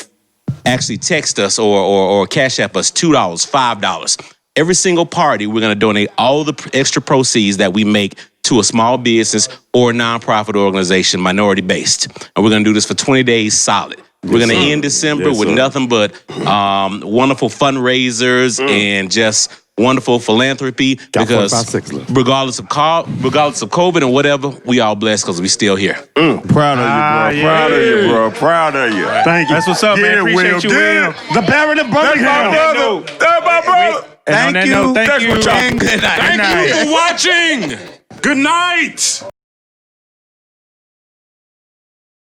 actually text us or cash app us $2, $5. Every single party, we're going to donate all the extra proceeds that we make to a small business or a nonprofit organization, minority based. And we're going to do this for 20 days solid. We're going to end December with nothing but wonderful fundraisers and just wonderful philanthropy because regardless of COVID and whatever, we all blessed because we still here. Proud of you, bro. Proud of you, bro. Proud of you. Thank you. That's what's up, man. Appreciate you, Will. The Baron of Birmingham. That's my brother. And on that note, thank you. Thank you. And good night. Thank you for watching. Good night.